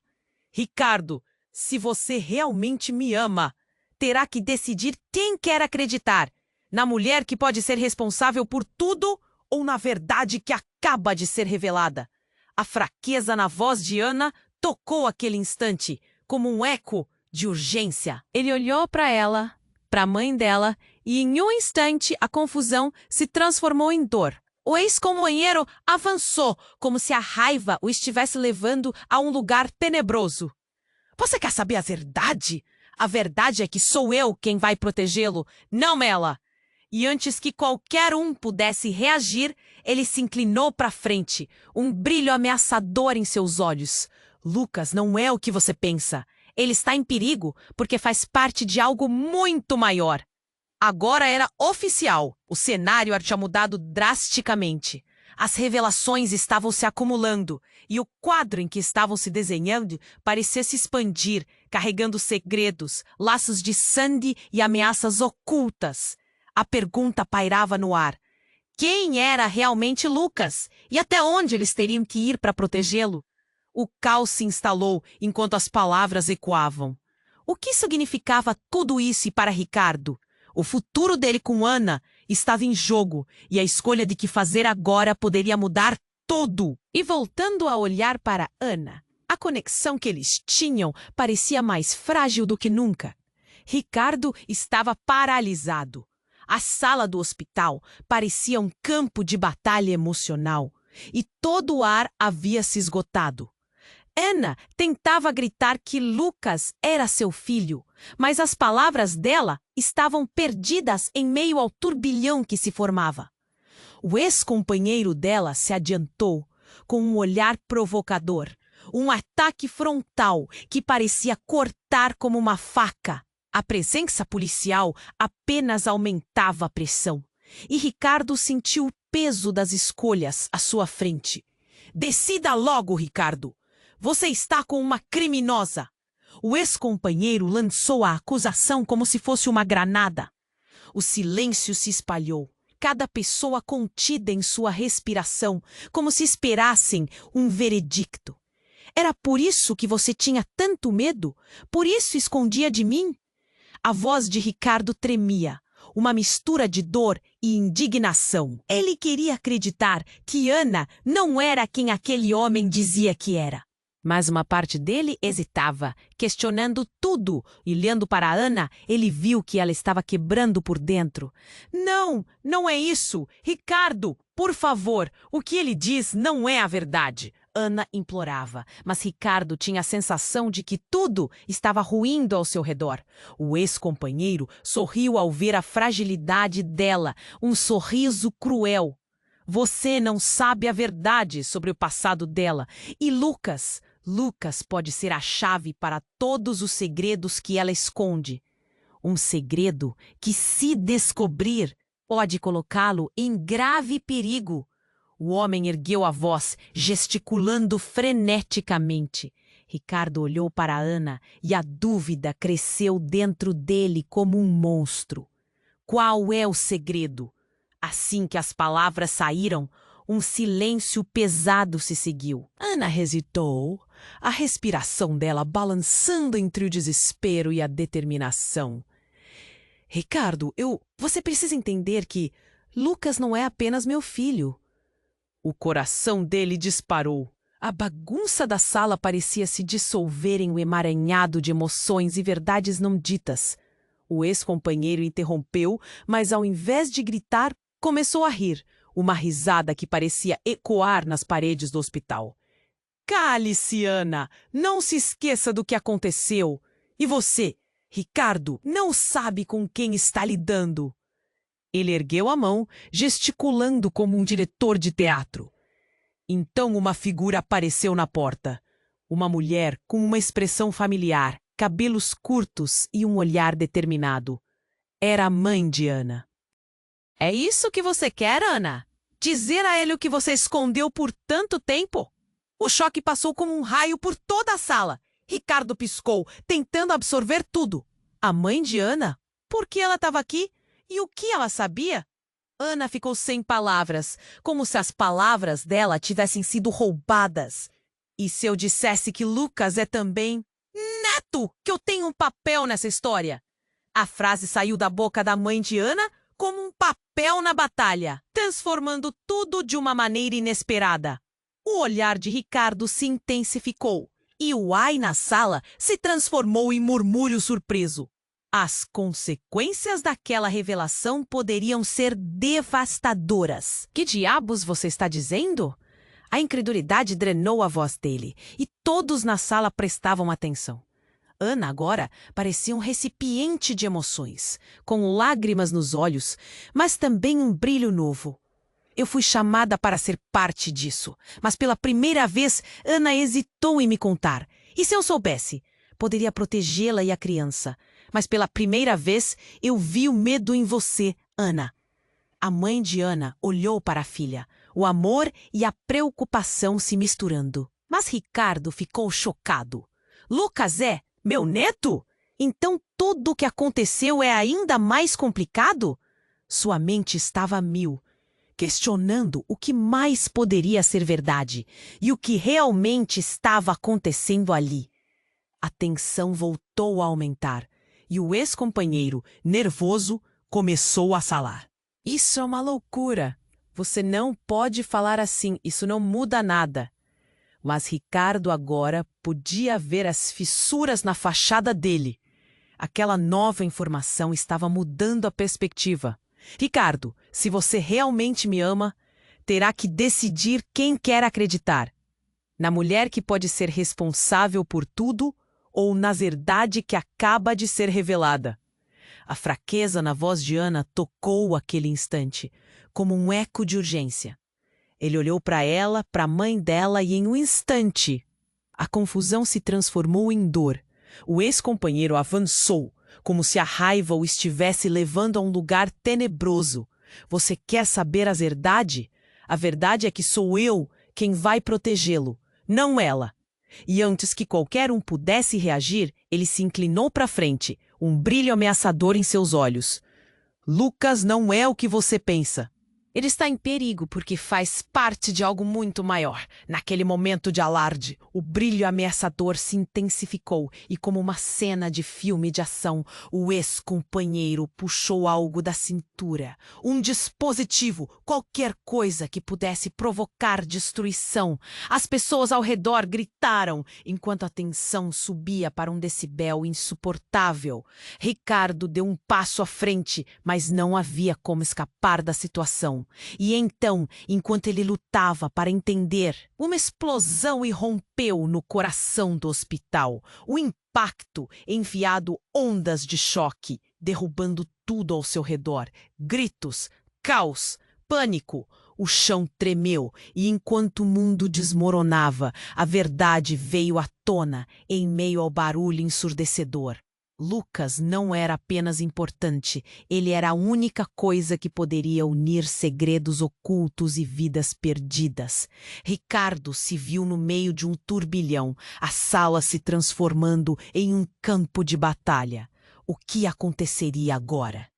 Ricardo, se você realmente me ama, terá que decidir quem quer acreditar. Na mulher que pode ser responsável por tudo ou na verdade que acaba de ser revelada. A fraqueza na voz de Ana tocou aquele instante, como um eco de urgência. Ele olhou para ela, para a mãe dela, e em um instante a confusão se transformou em dor. O ex-companheiro avançou, como se a raiva o estivesse levando a um lugar tenebroso. Você quer saber a verdade? A verdade é que sou eu quem vai protegê-lo, não ela. E antes que qualquer um pudesse reagir, ele se inclinou para frente, um brilho ameaçador em seus olhos. Lucas não é o que você pensa. Ele está em perigo porque faz parte de algo muito maior. Agora era oficial. O cenário tinha mudado drasticamente. As revelações estavam se acumulando e o quadro em que estavam se desenhando parecia se expandir, carregando segredos, laços de sangue e ameaças ocultas. A pergunta pairava no ar. Quem era realmente Lucas? E até onde eles teriam que ir para protegê-lo? O caos se instalou enquanto as palavras ecoavam. O que significava tudo isso para Ricardo? O futuro dele com Ana estava em jogo e a escolha de que fazer agora poderia mudar tudo. E voltando a olhar para Ana, a conexão que eles tinham parecia mais frágil do que nunca. Ricardo estava paralisado. A sala do hospital parecia um campo de batalha emocional e todo o ar havia se esgotado. Ana tentava gritar que Lucas era seu filho, mas as palavras dela estavam perdidas em meio ao turbilhão que se formava. O ex-companheiro dela se adiantou com um olhar provocador, um ataque frontal que parecia cortar como uma faca. A presença policial apenas aumentava a pressão, e Ricardo sentiu o peso das escolhas à sua frente. Decida logo, Ricardo! Você está com uma criminosa! O ex-companheiro lançou a acusação como se fosse uma granada. O silêncio se espalhou, cada pessoa contida em sua respiração, como se esperassem um veredicto. Era por isso que você tinha tanto medo? Por isso escondia de mim? A voz de Ricardo tremia, uma mistura de dor e indignação. Ele queria acreditar que Ana não era quem aquele homem dizia que era. Mas uma parte dele hesitava, questionando tudo, e olhando para Ana, ele viu que ela estava quebrando por dentro. Não, não é isso! Ricardo, por favor, o que ele diz não é a verdade! Ana implorava, mas Ricardo tinha a sensação de que tudo estava ruindo ao seu redor. O ex-companheiro sorriu ao ver a fragilidade dela, um sorriso cruel. Você não sabe a verdade sobre o passado dela, e Lucas pode ser a chave para todos os segredos que ela esconde. Um segredo que, se descobrir, pode colocá-lo em grave perigo. O homem ergueu a voz, gesticulando freneticamente. Ricardo olhou para Ana e a dúvida cresceu dentro dele como um monstro. Qual é o segredo? Assim que as palavras saíram, um silêncio pesado se seguiu. Ana hesitou, a respiração dela balançando entre o desespero e a determinação. Ricardo, você precisa entender que Lucas não é apenas meu filho. O coração dele disparou. A bagunça da sala parecia se dissolver em um emaranhado de emoções e verdades não ditas. O ex-companheiro interrompeu, mas ao invés de gritar, começou a rir, uma risada que parecia ecoar nas paredes do hospital. Cale-se, Ana! Não se esqueça do que aconteceu. E você, Ricardo, não sabe com quem está lidando. Ele ergueu a mão, gesticulando como um diretor de teatro. Então uma figura apareceu na porta. Uma mulher com uma expressão familiar, cabelos curtos e um olhar determinado. Era a mãe de Ana. É isso que você quer, Ana? Dizer a ele o que você escondeu por tanto tempo? O choque passou como um raio por toda a sala. Ricardo piscou, tentando absorver tudo. A mãe de Ana? Por que ela estava aqui? E o que ela sabia? Ana ficou sem palavras, como se as palavras dela tivessem sido roubadas. E se eu dissesse que Lucas é também neto, que eu tenho um papel nessa história? A frase saiu da boca da mãe de Ana como um papel na batalha, transformando tudo de uma maneira inesperada. O olhar de Ricardo se intensificou, e o ai na sala se transformou em murmúrio surpreso. As consequências daquela revelação poderiam ser devastadoras. Que diabos você está dizendo? A incredulidade drenou a voz dele, e todos na sala prestavam atenção. Ana agora parecia um recipiente de emoções, com lágrimas nos olhos, mas também um brilho novo. Eu fui chamada para ser parte disso, mas pela primeira vez Ana hesitou em me contar. E se eu soubesse? Poderia protegê-la e a criança. Mas pela primeira vez eu vi o medo em você, Ana. A mãe de Ana olhou para a filha, o amor e a preocupação se misturando. Mas Ricardo ficou chocado. Lucas é meu neto? Então tudo o que aconteceu é ainda mais complicado? Sua mente estava a mil, questionando o que mais poderia ser verdade e o que realmente estava acontecendo ali. A tensão voltou a aumentar e o ex-companheiro, nervoso, começou a falar. Isso é uma loucura. Você não pode falar assim, isso não muda nada. Mas Ricardo agora podia ver as fissuras na fachada dele. Aquela nova informação estava mudando a perspectiva. Ricardo, se você realmente me ama, terá que decidir quem quer acreditar. Na mulher que pode ser responsável por tudo ou na verdade que acaba de ser revelada. A fraqueza na voz de Ana tocou aquele instante, como um eco de urgência. Ele olhou para ela, para a mãe dela e em um instante, a confusão se transformou em dor. O ex-companheiro avançou, como se a raiva o estivesse levando a um lugar tenebroso. Você quer saber a verdade? A verdade é que sou eu quem vai protegê-lo, não ela. E antes que qualquer um pudesse reagir, ele se inclinou para frente, um brilho ameaçador em seus olhos. Lucas não é o que você pensa. Ele está em perigo porque faz parte de algo muito maior. Naquele momento de alarde, o brilho ameaçador se intensificou e, como uma cena de filme de ação, o ex-companheiro puxou algo da cintura. Um dispositivo, qualquer coisa que pudesse provocar destruição. As pessoas ao redor gritaram, enquanto a tensão subia para um decibel insuportável. Ricardo deu um passo à frente, mas não havia como escapar da situação. E então, enquanto ele lutava para entender, uma explosão irrompeu no coração do hospital. O impacto enviado ondas de choque, derrubando tudo ao seu redor. Gritos, caos, pânico. O chão tremeu e enquanto o mundo desmoronava, a verdade veio à tona em meio ao barulho ensurdecedor. Lucas não era apenas importante, ele era a única coisa que poderia unir segredos ocultos e vidas perdidas. Ricardo se viu no meio de um turbilhão, a sala se transformando em um campo de batalha. O que aconteceria agora?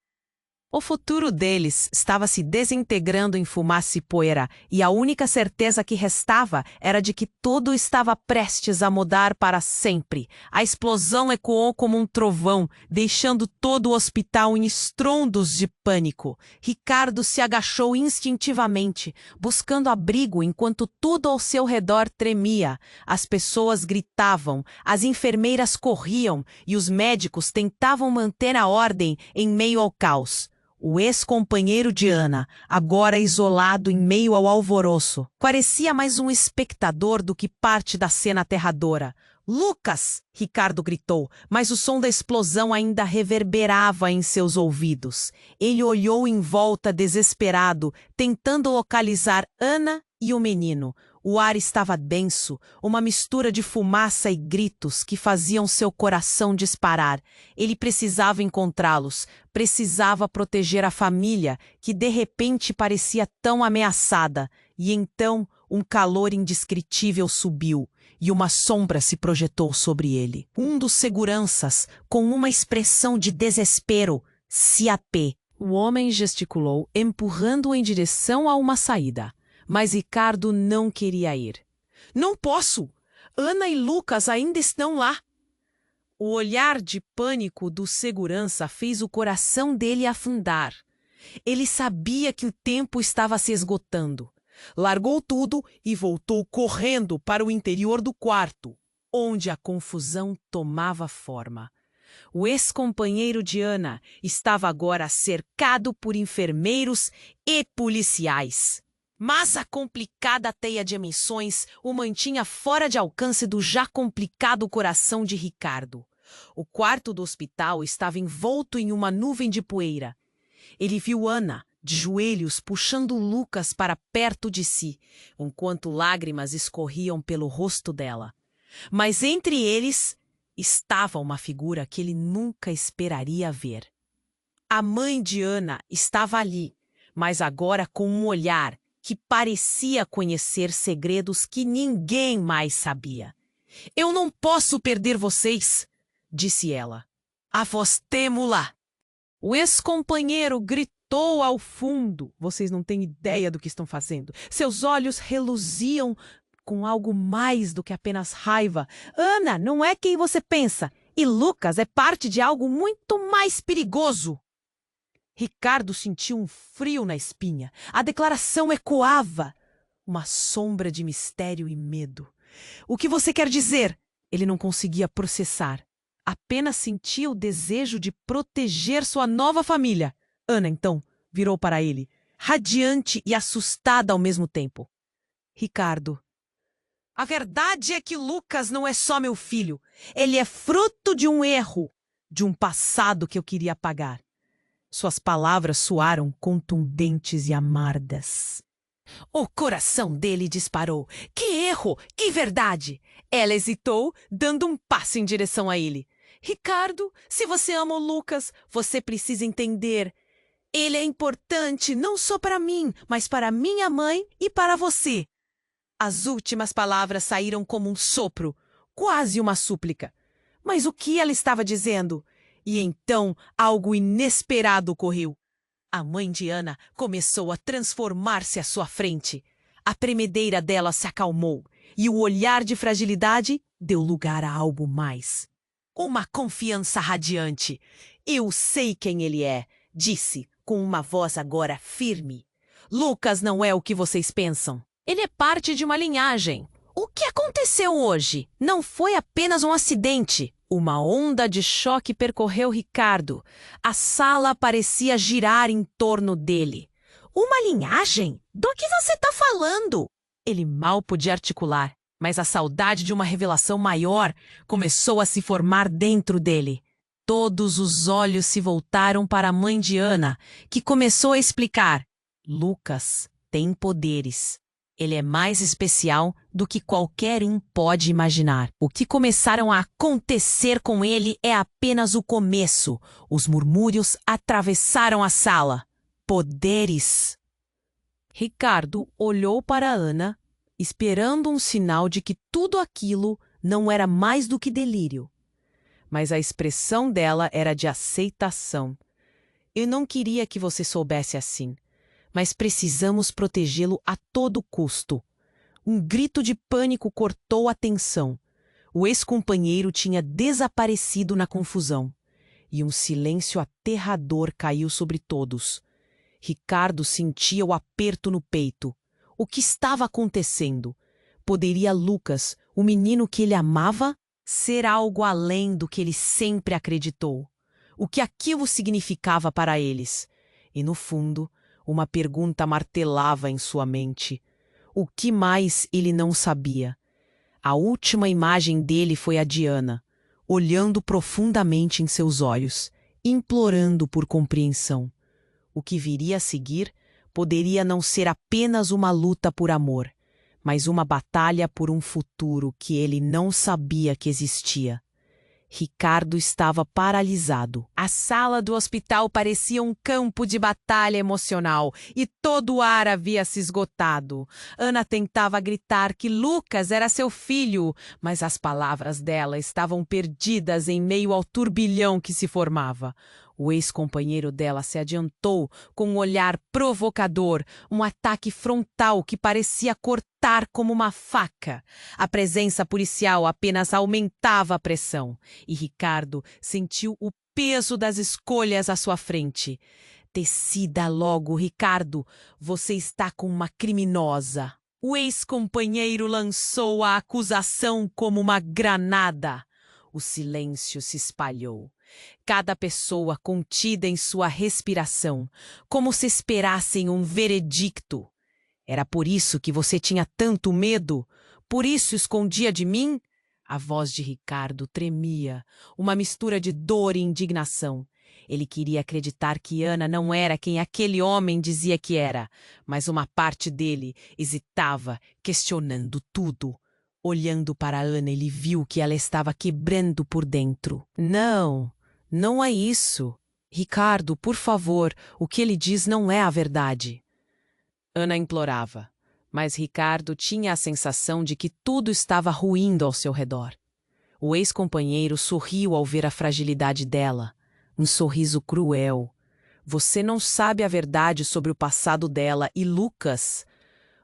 O futuro deles estava se desintegrando em fumaça e poeira, e a única certeza que restava era de que tudo estava prestes a mudar para sempre. A explosão ecoou como um trovão, deixando todo o hospital em estrondos de pânico. Ricardo se agachou instintivamente, buscando abrigo enquanto tudo ao seu redor tremia. As pessoas gritavam, as enfermeiras corriam e os médicos tentavam manter a ordem em meio ao caos. O ex-companheiro de Ana, agora isolado em meio ao alvoroço, parecia mais um espectador do que parte da cena aterradora. Lucas! Ricardo gritou, mas o som da explosão ainda reverberava em seus ouvidos. Ele olhou em volta desesperado, tentando localizar Ana e o menino. O ar estava denso, uma mistura de fumaça e gritos que faziam seu coração disparar. Ele precisava encontrá-los, precisava proteger a família, que de repente parecia tão ameaçada. E então um calor indescritível subiu, e uma sombra se projetou sobre ele. Um dos seguranças, com uma expressão de desespero, se apê. O homem gesticulou, empurrando-o em direção a uma saída. Mas Ricardo não queria ir. Não posso! Ana e Lucas ainda estão lá. O olhar de pânico do segurança fez o coração dele afundar. Ele sabia que o tempo estava se esgotando. Largou tudo e voltou correndo para o interior do quarto, onde a confusão tomava forma. O ex-companheiro de Ana estava agora cercado por enfermeiros e policiais. Mas a complicada teia de emoções o mantinha fora de alcance do já complicado coração de Ricardo. O quarto do hospital estava envolto em uma nuvem de poeira. Ele viu Ana, de joelhos, puxando Lucas para perto de si, enquanto lágrimas escorriam pelo rosto dela. Mas entre eles estava uma figura que ele nunca esperaria ver. A mãe de Ana estava ali, mas agora com um olhar que parecia conhecer segredos que ninguém mais sabia. "Eu não posso perder vocês", disse ela. "A voz têmula." O ex-companheiro gritou ao fundo. Vocês não têm ideia do que estão fazendo. Seus olhos reluziam com algo mais do que apenas raiva. "Ana não é quem você pensa. E Lucas é parte de algo muito mais perigoso." Ricardo sentiu um frio na espinha. A declaração ecoava. Uma sombra de mistério e medo. "O que você quer dizer?" Ele não conseguia processar. Apenas sentia o desejo de proteger sua nova família. Ana, então, virou para ele, radiante e assustada ao mesmo tempo. "Ricardo, a verdade é que Lucas não é só meu filho. Ele é fruto de um erro, de um passado que eu queria apagar." Suas palavras soaram contundentes e amargas. O coração dele disparou. "Que erro! Que verdade!" Ela hesitou, dando um passo em direção a ele. "Ricardo, se você ama o Lucas, você precisa entender. Ele é importante não só para mim, mas para minha mãe e para você." As últimas palavras saíram como um sopro, quase uma súplica. Mas o que ela estava dizendo? E então algo inesperado ocorreu. A mãe de Ana começou a transformar-se à sua frente. A tremedeira dela se acalmou e o olhar de fragilidade deu lugar a algo mais. Uma confiança radiante. "Eu sei quem ele é", disse, com uma voz agora firme. "Lucas não é o que vocês pensam. Ele é parte de uma linhagem. O que aconteceu hoje não foi apenas um acidente." Uma onda de choque percorreu Ricardo. A sala parecia girar em torno dele. "Uma linhagem? Do que você está falando?" Ele mal podia articular, mas a saudade de uma revelação maior começou a se formar dentro dele. Todos os olhos se voltaram para a mãe de Ana, que começou a explicar. "Lucas tem poderes. Ele é mais especial do que qualquer um pode imaginar. O que começaram a acontecer com ele é apenas o começo." Os murmúrios atravessaram a sala. "Poderes." Ricardo olhou para Ana, esperando um sinal de que tudo aquilo não era mais do que delírio. Mas a expressão dela era de aceitação. "Eu não queria que você soubesse assim. Mas precisamos protegê-lo a todo custo." Um grito de pânico cortou a tensão. O ex-companheiro tinha desaparecido na confusão. E um silêncio aterrador caiu sobre todos. Ricardo sentia o aperto no peito. O que estava acontecendo? Poderia Lucas, o menino que ele amava, ser algo além do que ele sempre acreditou? O que aquilo significava para eles? E no fundo, uma pergunta martelava em sua mente. O que mais ele não sabia? A última imagem dele foi a de Ana, olhando profundamente em seus olhos, implorando por compreensão. O que viria a seguir poderia não ser apenas uma luta por amor, mas uma batalha por um futuro que ele não sabia que existia. Ricardo estava paralisado. A sala do hospital parecia um campo de batalha emocional e todo o ar havia se esgotado. Ana tentava gritar que Lucas era seu filho, mas as palavras dela estavam perdidas em meio ao turbilhão que se formava. O ex-companheiro dela se adiantou com um olhar provocador, um ataque frontal que parecia cortar como uma faca. A presença policial apenas aumentava a pressão, e Ricardo sentiu o peso das escolhas à sua frente. "Decida logo, Ricardo, você está com uma criminosa." O ex-companheiro lançou a acusação como uma granada. O silêncio se espalhou. cada pessoa contida em sua respiração, como se esperassem um veredicto. Era por isso que você tinha tanto medo? Por isso escondia de mim? A voz de Ricardo tremia, uma mistura de dor e indignação. Ele queria acreditar que Ana não era quem aquele homem dizia que era, mas uma parte dele hesitava, questionando tudo. Olhando para Ana, ele viu que ela estava quebrando por dentro. Não, não é isso. Ricardo, por favor, o que ele diz não é a verdade. Ana implorava, mas Ricardo tinha a sensação de que tudo estava ruindo ao seu redor. O ex-companheiro sorriu ao ver a fragilidade dela. Um sorriso cruel. Você não sabe a verdade sobre o passado dela e Lucas.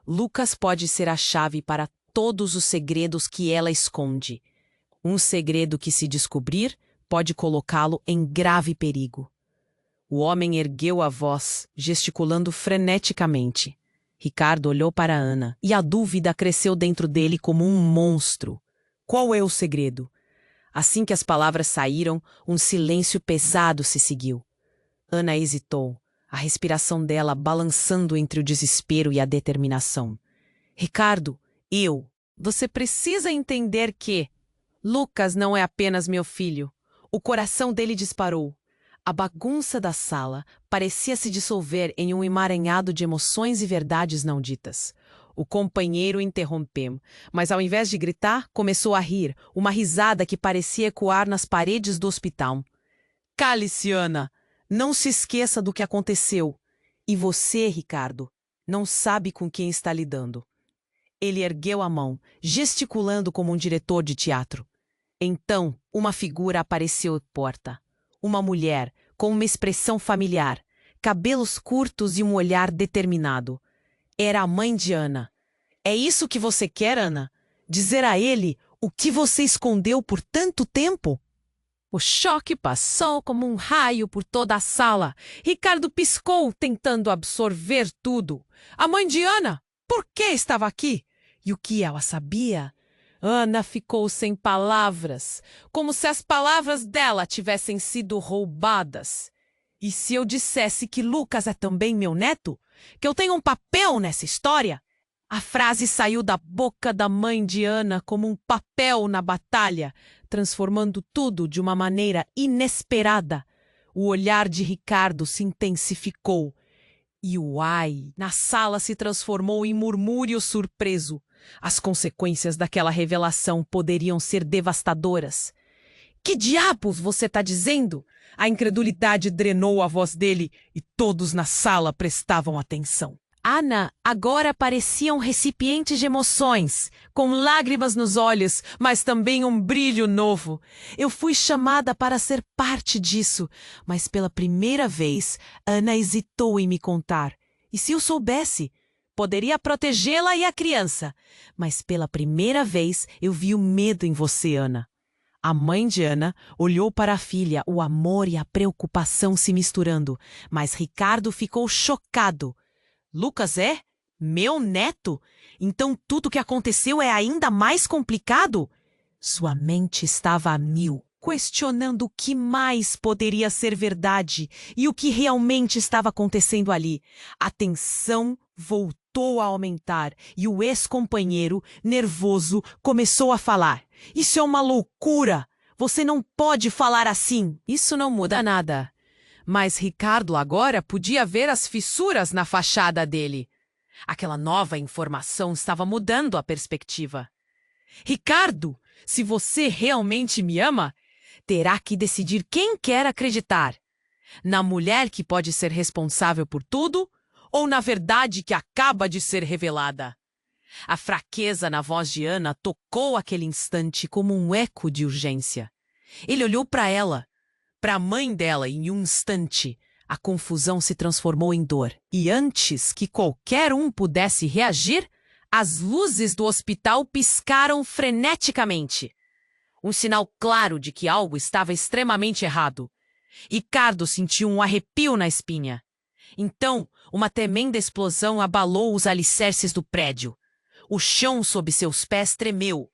Lucas pode ser a chave para todos os segredos que ela esconde. Um segredo que, se descobrir, pode colocá-lo em grave perigo. O homem ergueu a voz, gesticulando freneticamente. Ricardo olhou para Ana, e a dúvida cresceu dentro dele como um monstro. Qual é o segredo? Assim que as palavras saíram, um silêncio pesado se seguiu. Ana hesitou, a respiração dela balançando entre o desespero e a determinação. Ricardo, você precisa entender que Lucas não é apenas meu filho. O coração dele disparou. A bagunça da sala parecia se dissolver em um emaranhado de emoções e verdades não ditas. O companheiro interrompeu, mas ao invés de gritar, começou a rir, uma risada que parecia ecoar nas paredes do hospital. Cale-se, Ana! Não se esqueça do que aconteceu. E você, Ricardo, não sabe com quem está lidando. Ele ergueu a mão, gesticulando como um diretor de teatro. Então, uma figura apareceu à porta. Uma mulher, com uma expressão familiar, cabelos curtos e um olhar determinado. Era a mãe de Ana. É isso que você quer, Ana? Dizer a ele o que você escondeu por tanto tempo? O choque passou como um raio por toda a sala. Ricardo piscou, tentando absorver tudo. A mãe de Ana? Por que estava aqui? E o que ela sabia? Ana ficou sem palavras, como se as palavras dela tivessem sido roubadas. E se eu dissesse que Lucas é também meu neto? Que eu tenho um papel nessa história? A frase saiu da boca da mãe de Ana como um papel na batalha, transformando tudo de uma maneira inesperada. O olhar de Ricardo se intensificou. E o ai na sala se transformou em murmúrio surpreso. As consequências daquela revelação poderiam ser devastadoras. Que diabos você está dizendo? A incredulidade drenou a voz dele e todos na sala prestavam atenção. Ana agora parecia um recipiente de emoções, com lágrimas nos olhos, mas também um brilho novo. Eu fui chamada para ser parte disso, mas pela primeira vez, Ana hesitou em me contar. E se eu soubesse? Poderia protegê-la e a criança. Mas pela primeira vez, eu vi o medo em você, Ana. A mãe de Ana olhou para a filha, o amor e a preocupação se misturando, mas Ricardo ficou chocado. Lucas é? Meu neto? Então tudo o que aconteceu é ainda mais complicado? Sua mente estava a mil, questionando o que mais poderia ser verdade e o que realmente estava acontecendo ali. A tensão voltou a aumentar e o ex-companheiro, nervoso, começou a falar. Isso é uma loucura! Você não pode falar assim! Isso não muda nada. Mas Ricardo agora podia ver as fissuras na fachada dele. Aquela nova informação estava mudando a perspectiva. Ricardo, se você realmente me ama, terá que decidir quem quer acreditar. Na mulher que pode ser responsável por tudo ou na verdade que acaba de ser revelada? A fraqueza na voz de Ana tocou aquele instante como um eco de urgência. Ele olhou para ela, para a mãe dela, e em um instante, a confusão se transformou em dor. E antes que qualquer um pudesse reagir, as luzes do hospital piscaram freneticamente. Um sinal claro de que algo estava extremamente errado. Ricardo sentiu um arrepio na espinha. Então, uma tremenda explosão abalou os alicerces do prédio. O chão sob seus pés tremeu,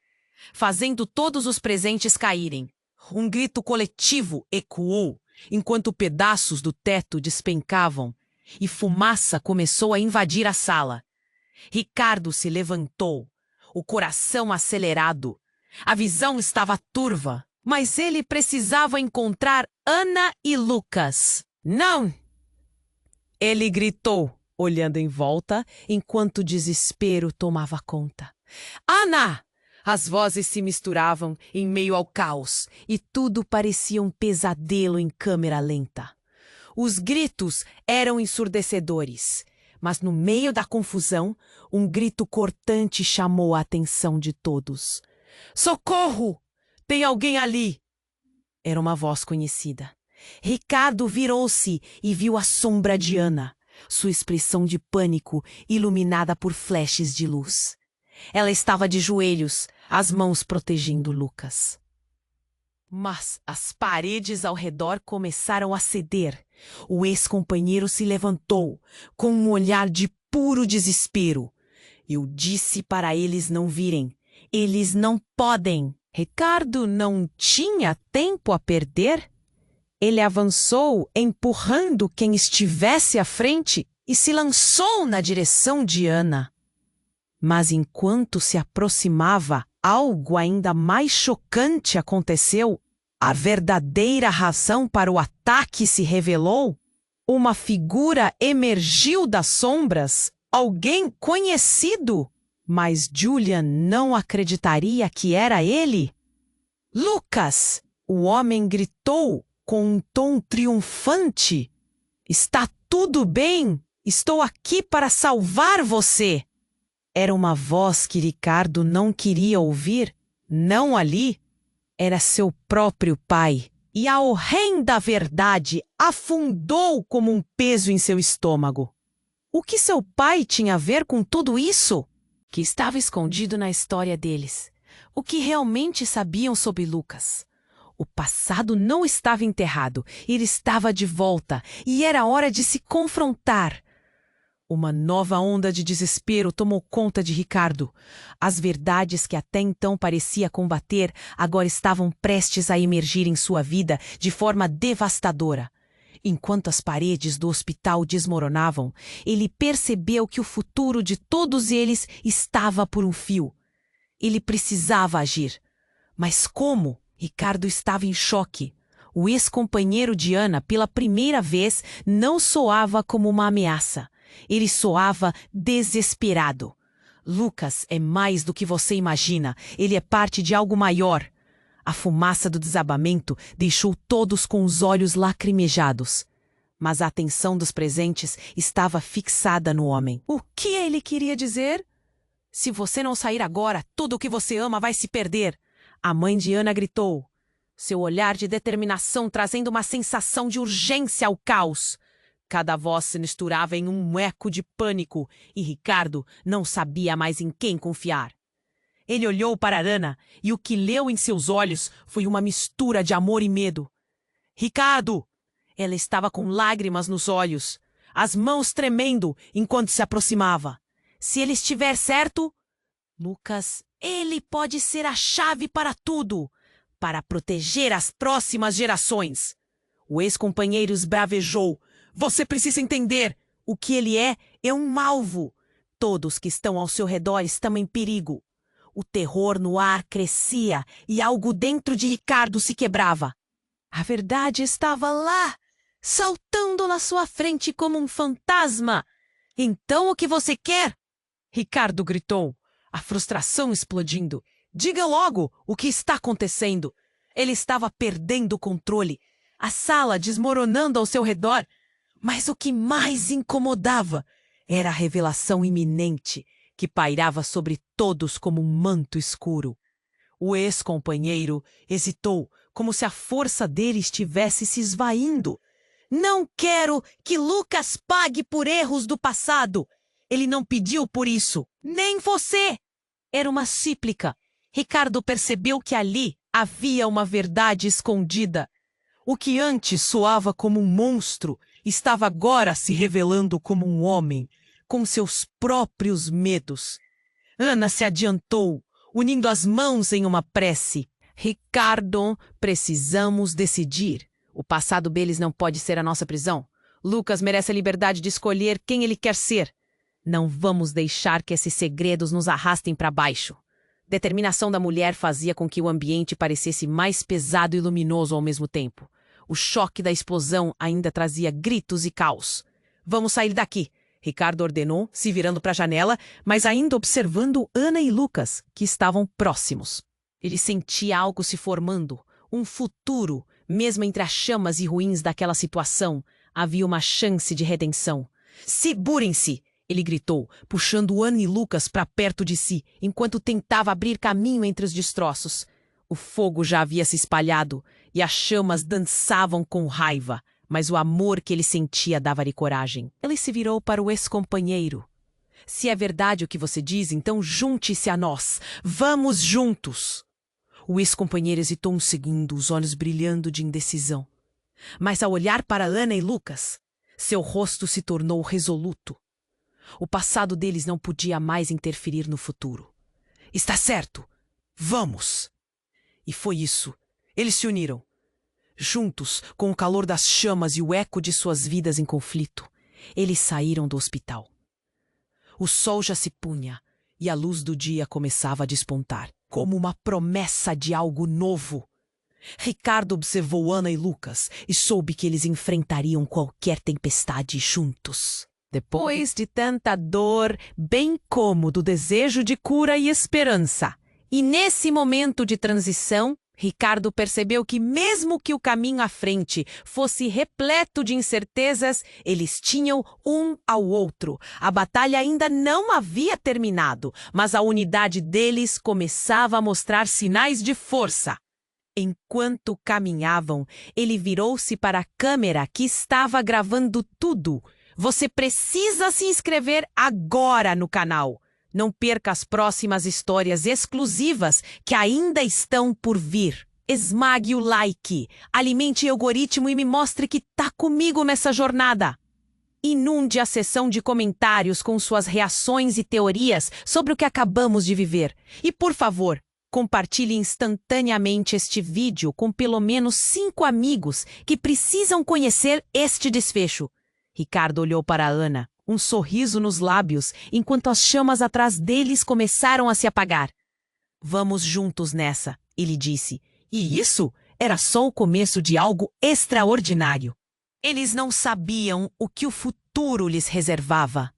fazendo todos os presentes caírem. Um grito coletivo ecoou, enquanto pedaços do teto despencavam e fumaça começou a invadir a sala. Ricardo se levantou, o coração acelerado. A visão estava turva, mas ele precisava encontrar Ana e Lucas. Não! Ele gritou, olhando em volta, enquanto o desespero tomava conta. Ana! As vozes se misturavam em meio ao caos e tudo parecia um pesadelo em câmera lenta. Os gritos eram ensurdecedores, mas no meio da confusão, um grito cortante chamou a atenção de todos. Socorro! Tem alguém ali! Era uma voz conhecida. Ricardo virou-se e viu a sombra de Ana, sua expressão de pânico iluminada por flashes de luz. Ela estava de joelhos, as mãos protegendo Lucas. Mas as paredes ao redor começaram a ceder. O ex-companheiro se levantou, com um olhar de puro desespero. Eu disse para eles não virem. Eles não podem. Ricardo não tinha tempo a perder. Ele avançou, empurrando quem estivesse à frente e se lançou na direção de Ana. Mas enquanto se aproximava, algo ainda mais chocante aconteceu. A verdadeira razão para o ataque se revelou. Uma figura emergiu das sombras, alguém conhecido. Mas Julian não acreditaria que era ele. Lucas! O homem gritou com um tom triunfante. Está tudo bem! Estou aqui para salvar você! Era uma voz que Ricardo não queria ouvir, não ali. Era seu próprio pai. E a horrenda verdade afundou como um peso em seu estômago. O que seu pai tinha a ver com tudo isso? Que estava escondido na história deles. O que realmente sabiam sobre Lucas? O passado não estava enterrado, ele estava de volta e era hora de se confrontar. Uma nova onda de desespero tomou conta de Ricardo. As verdades que até então parecia combater agora estavam prestes a emergir em sua vida de forma devastadora. Enquanto as paredes do hospital desmoronavam, ele percebeu que o futuro de todos eles estava por um fio. Ele precisava agir. Mas como? Ricardo estava em choque. O ex-companheiro de Ana, pela primeira vez, não soava como uma ameaça. Ele soava desesperado. Lucas é mais do que você imagina. Ele é parte de algo maior. A fumaça do desabamento deixou todos com os olhos lacrimejados. Mas a atenção dos presentes estava fixada no homem. O que ele queria dizer? Se você não sair agora, tudo o que você ama vai se perder. A mãe de Ana gritou. Seu olhar de determinação trazendo uma sensação de urgência ao caos. Cada voz se misturava em um eco de pânico e Ricardo não sabia mais em quem confiar. Ele olhou para Ana e o que leu em seus olhos foi uma mistura de amor e medo. Ricardo! Ela estava com lágrimas nos olhos, as mãos tremendo enquanto se aproximava. Se ele estiver certo, Lucas, ele pode ser a chave para tudo, para proteger as próximas gerações. O ex-companheiro esbravejou. Você precisa entender. O que ele é um alvo. Todos que estão ao seu redor estão em perigo. O terror no ar crescia e algo dentro de Ricardo se quebrava. A verdade estava lá, saltando na sua frente como um fantasma. Então o que você quer? Ricardo gritou, a frustração explodindo. Diga logo o que está acontecendo. Ele estava perdendo o controle. A sala desmoronando ao seu redor. Mas o que mais incomodava era a revelação iminente que pairava sobre todos como um manto escuro. O ex-companheiro hesitou, como se a força dele estivesse se esvaindo. Não quero que Lucas pague por erros do passado. Ele não pediu por isso, nem você. Era uma súplica. Ricardo percebeu que ali havia uma verdade escondida. O que antes soava como um monstro estava agora se revelando como um homem, com seus próprios medos. Ana se adiantou, unindo as mãos em uma prece. Ricardo, precisamos decidir. O passado deles não pode ser a nossa prisão. Lucas merece a liberdade de escolher quem ele quer ser. Não vamos deixar que esses segredos nos arrastem para baixo. Determinação da mulher fazia com que o ambiente parecesse mais pesado e luminoso ao mesmo tempo. O choque da explosão ainda trazia gritos e caos. Vamos sair daqui, Ricardo ordenou, se virando para a janela, mas ainda observando Ana e Lucas, que estavam próximos. Ele sentia algo se formando, um futuro, mesmo entre as chamas e ruins daquela situação. Havia uma chance de redenção. Segurem-se! Ele gritou, puxando Ana e Lucas para perto de si, enquanto tentava abrir caminho entre os destroços. O fogo já havia se espalhado, e as chamas dançavam com raiva, mas o amor que ele sentia dava-lhe coragem. Ele se virou para o ex-companheiro. Se é verdade o que você diz, então junte-se a nós. Vamos juntos! O ex-companheiro hesitou um segundo, os olhos brilhando de indecisão. Mas ao olhar para Ana e Lucas, seu rosto se tornou resoluto. O passado deles não podia mais interferir no futuro. Está certo! Vamos! E foi isso. Eles se uniram. Juntos, com o calor das chamas e o eco de suas vidas em conflito, eles saíram do hospital. O sol já se punha e a luz do dia começava a despontar, como uma promessa de algo novo. Ricardo observou Ana e Lucas e soube que eles enfrentariam qualquer tempestade juntos. Depois de tanta dor, bem como do desejo de cura e esperança. E nesse momento de transição, Ricardo percebeu que mesmo que o caminho à frente fosse repleto de incertezas, eles tinham um ao outro. A batalha ainda não havia terminado, mas a unidade deles começava a mostrar sinais de força. Enquanto caminhavam, ele virou-se para a câmera que estava gravando tudo. Você precisa se inscrever agora no canal. Não perca as próximas histórias exclusivas que ainda estão por vir. Esmague o like, alimente o algoritmo e me mostre que tá comigo nessa jornada. Inunde a seção de comentários com suas reações e teorias sobre o que acabamos de viver. E, por favor, compartilhe instantaneamente este vídeo com pelo menos 5 amigos que precisam conhecer este desfecho. Ricardo olhou para Ana, um sorriso nos lábios, enquanto as chamas atrás deles começaram a se apagar. Vamos juntos nessa, ele disse. E isso era só o começo de algo extraordinário. Eles não sabiam o que o futuro lhes reservava.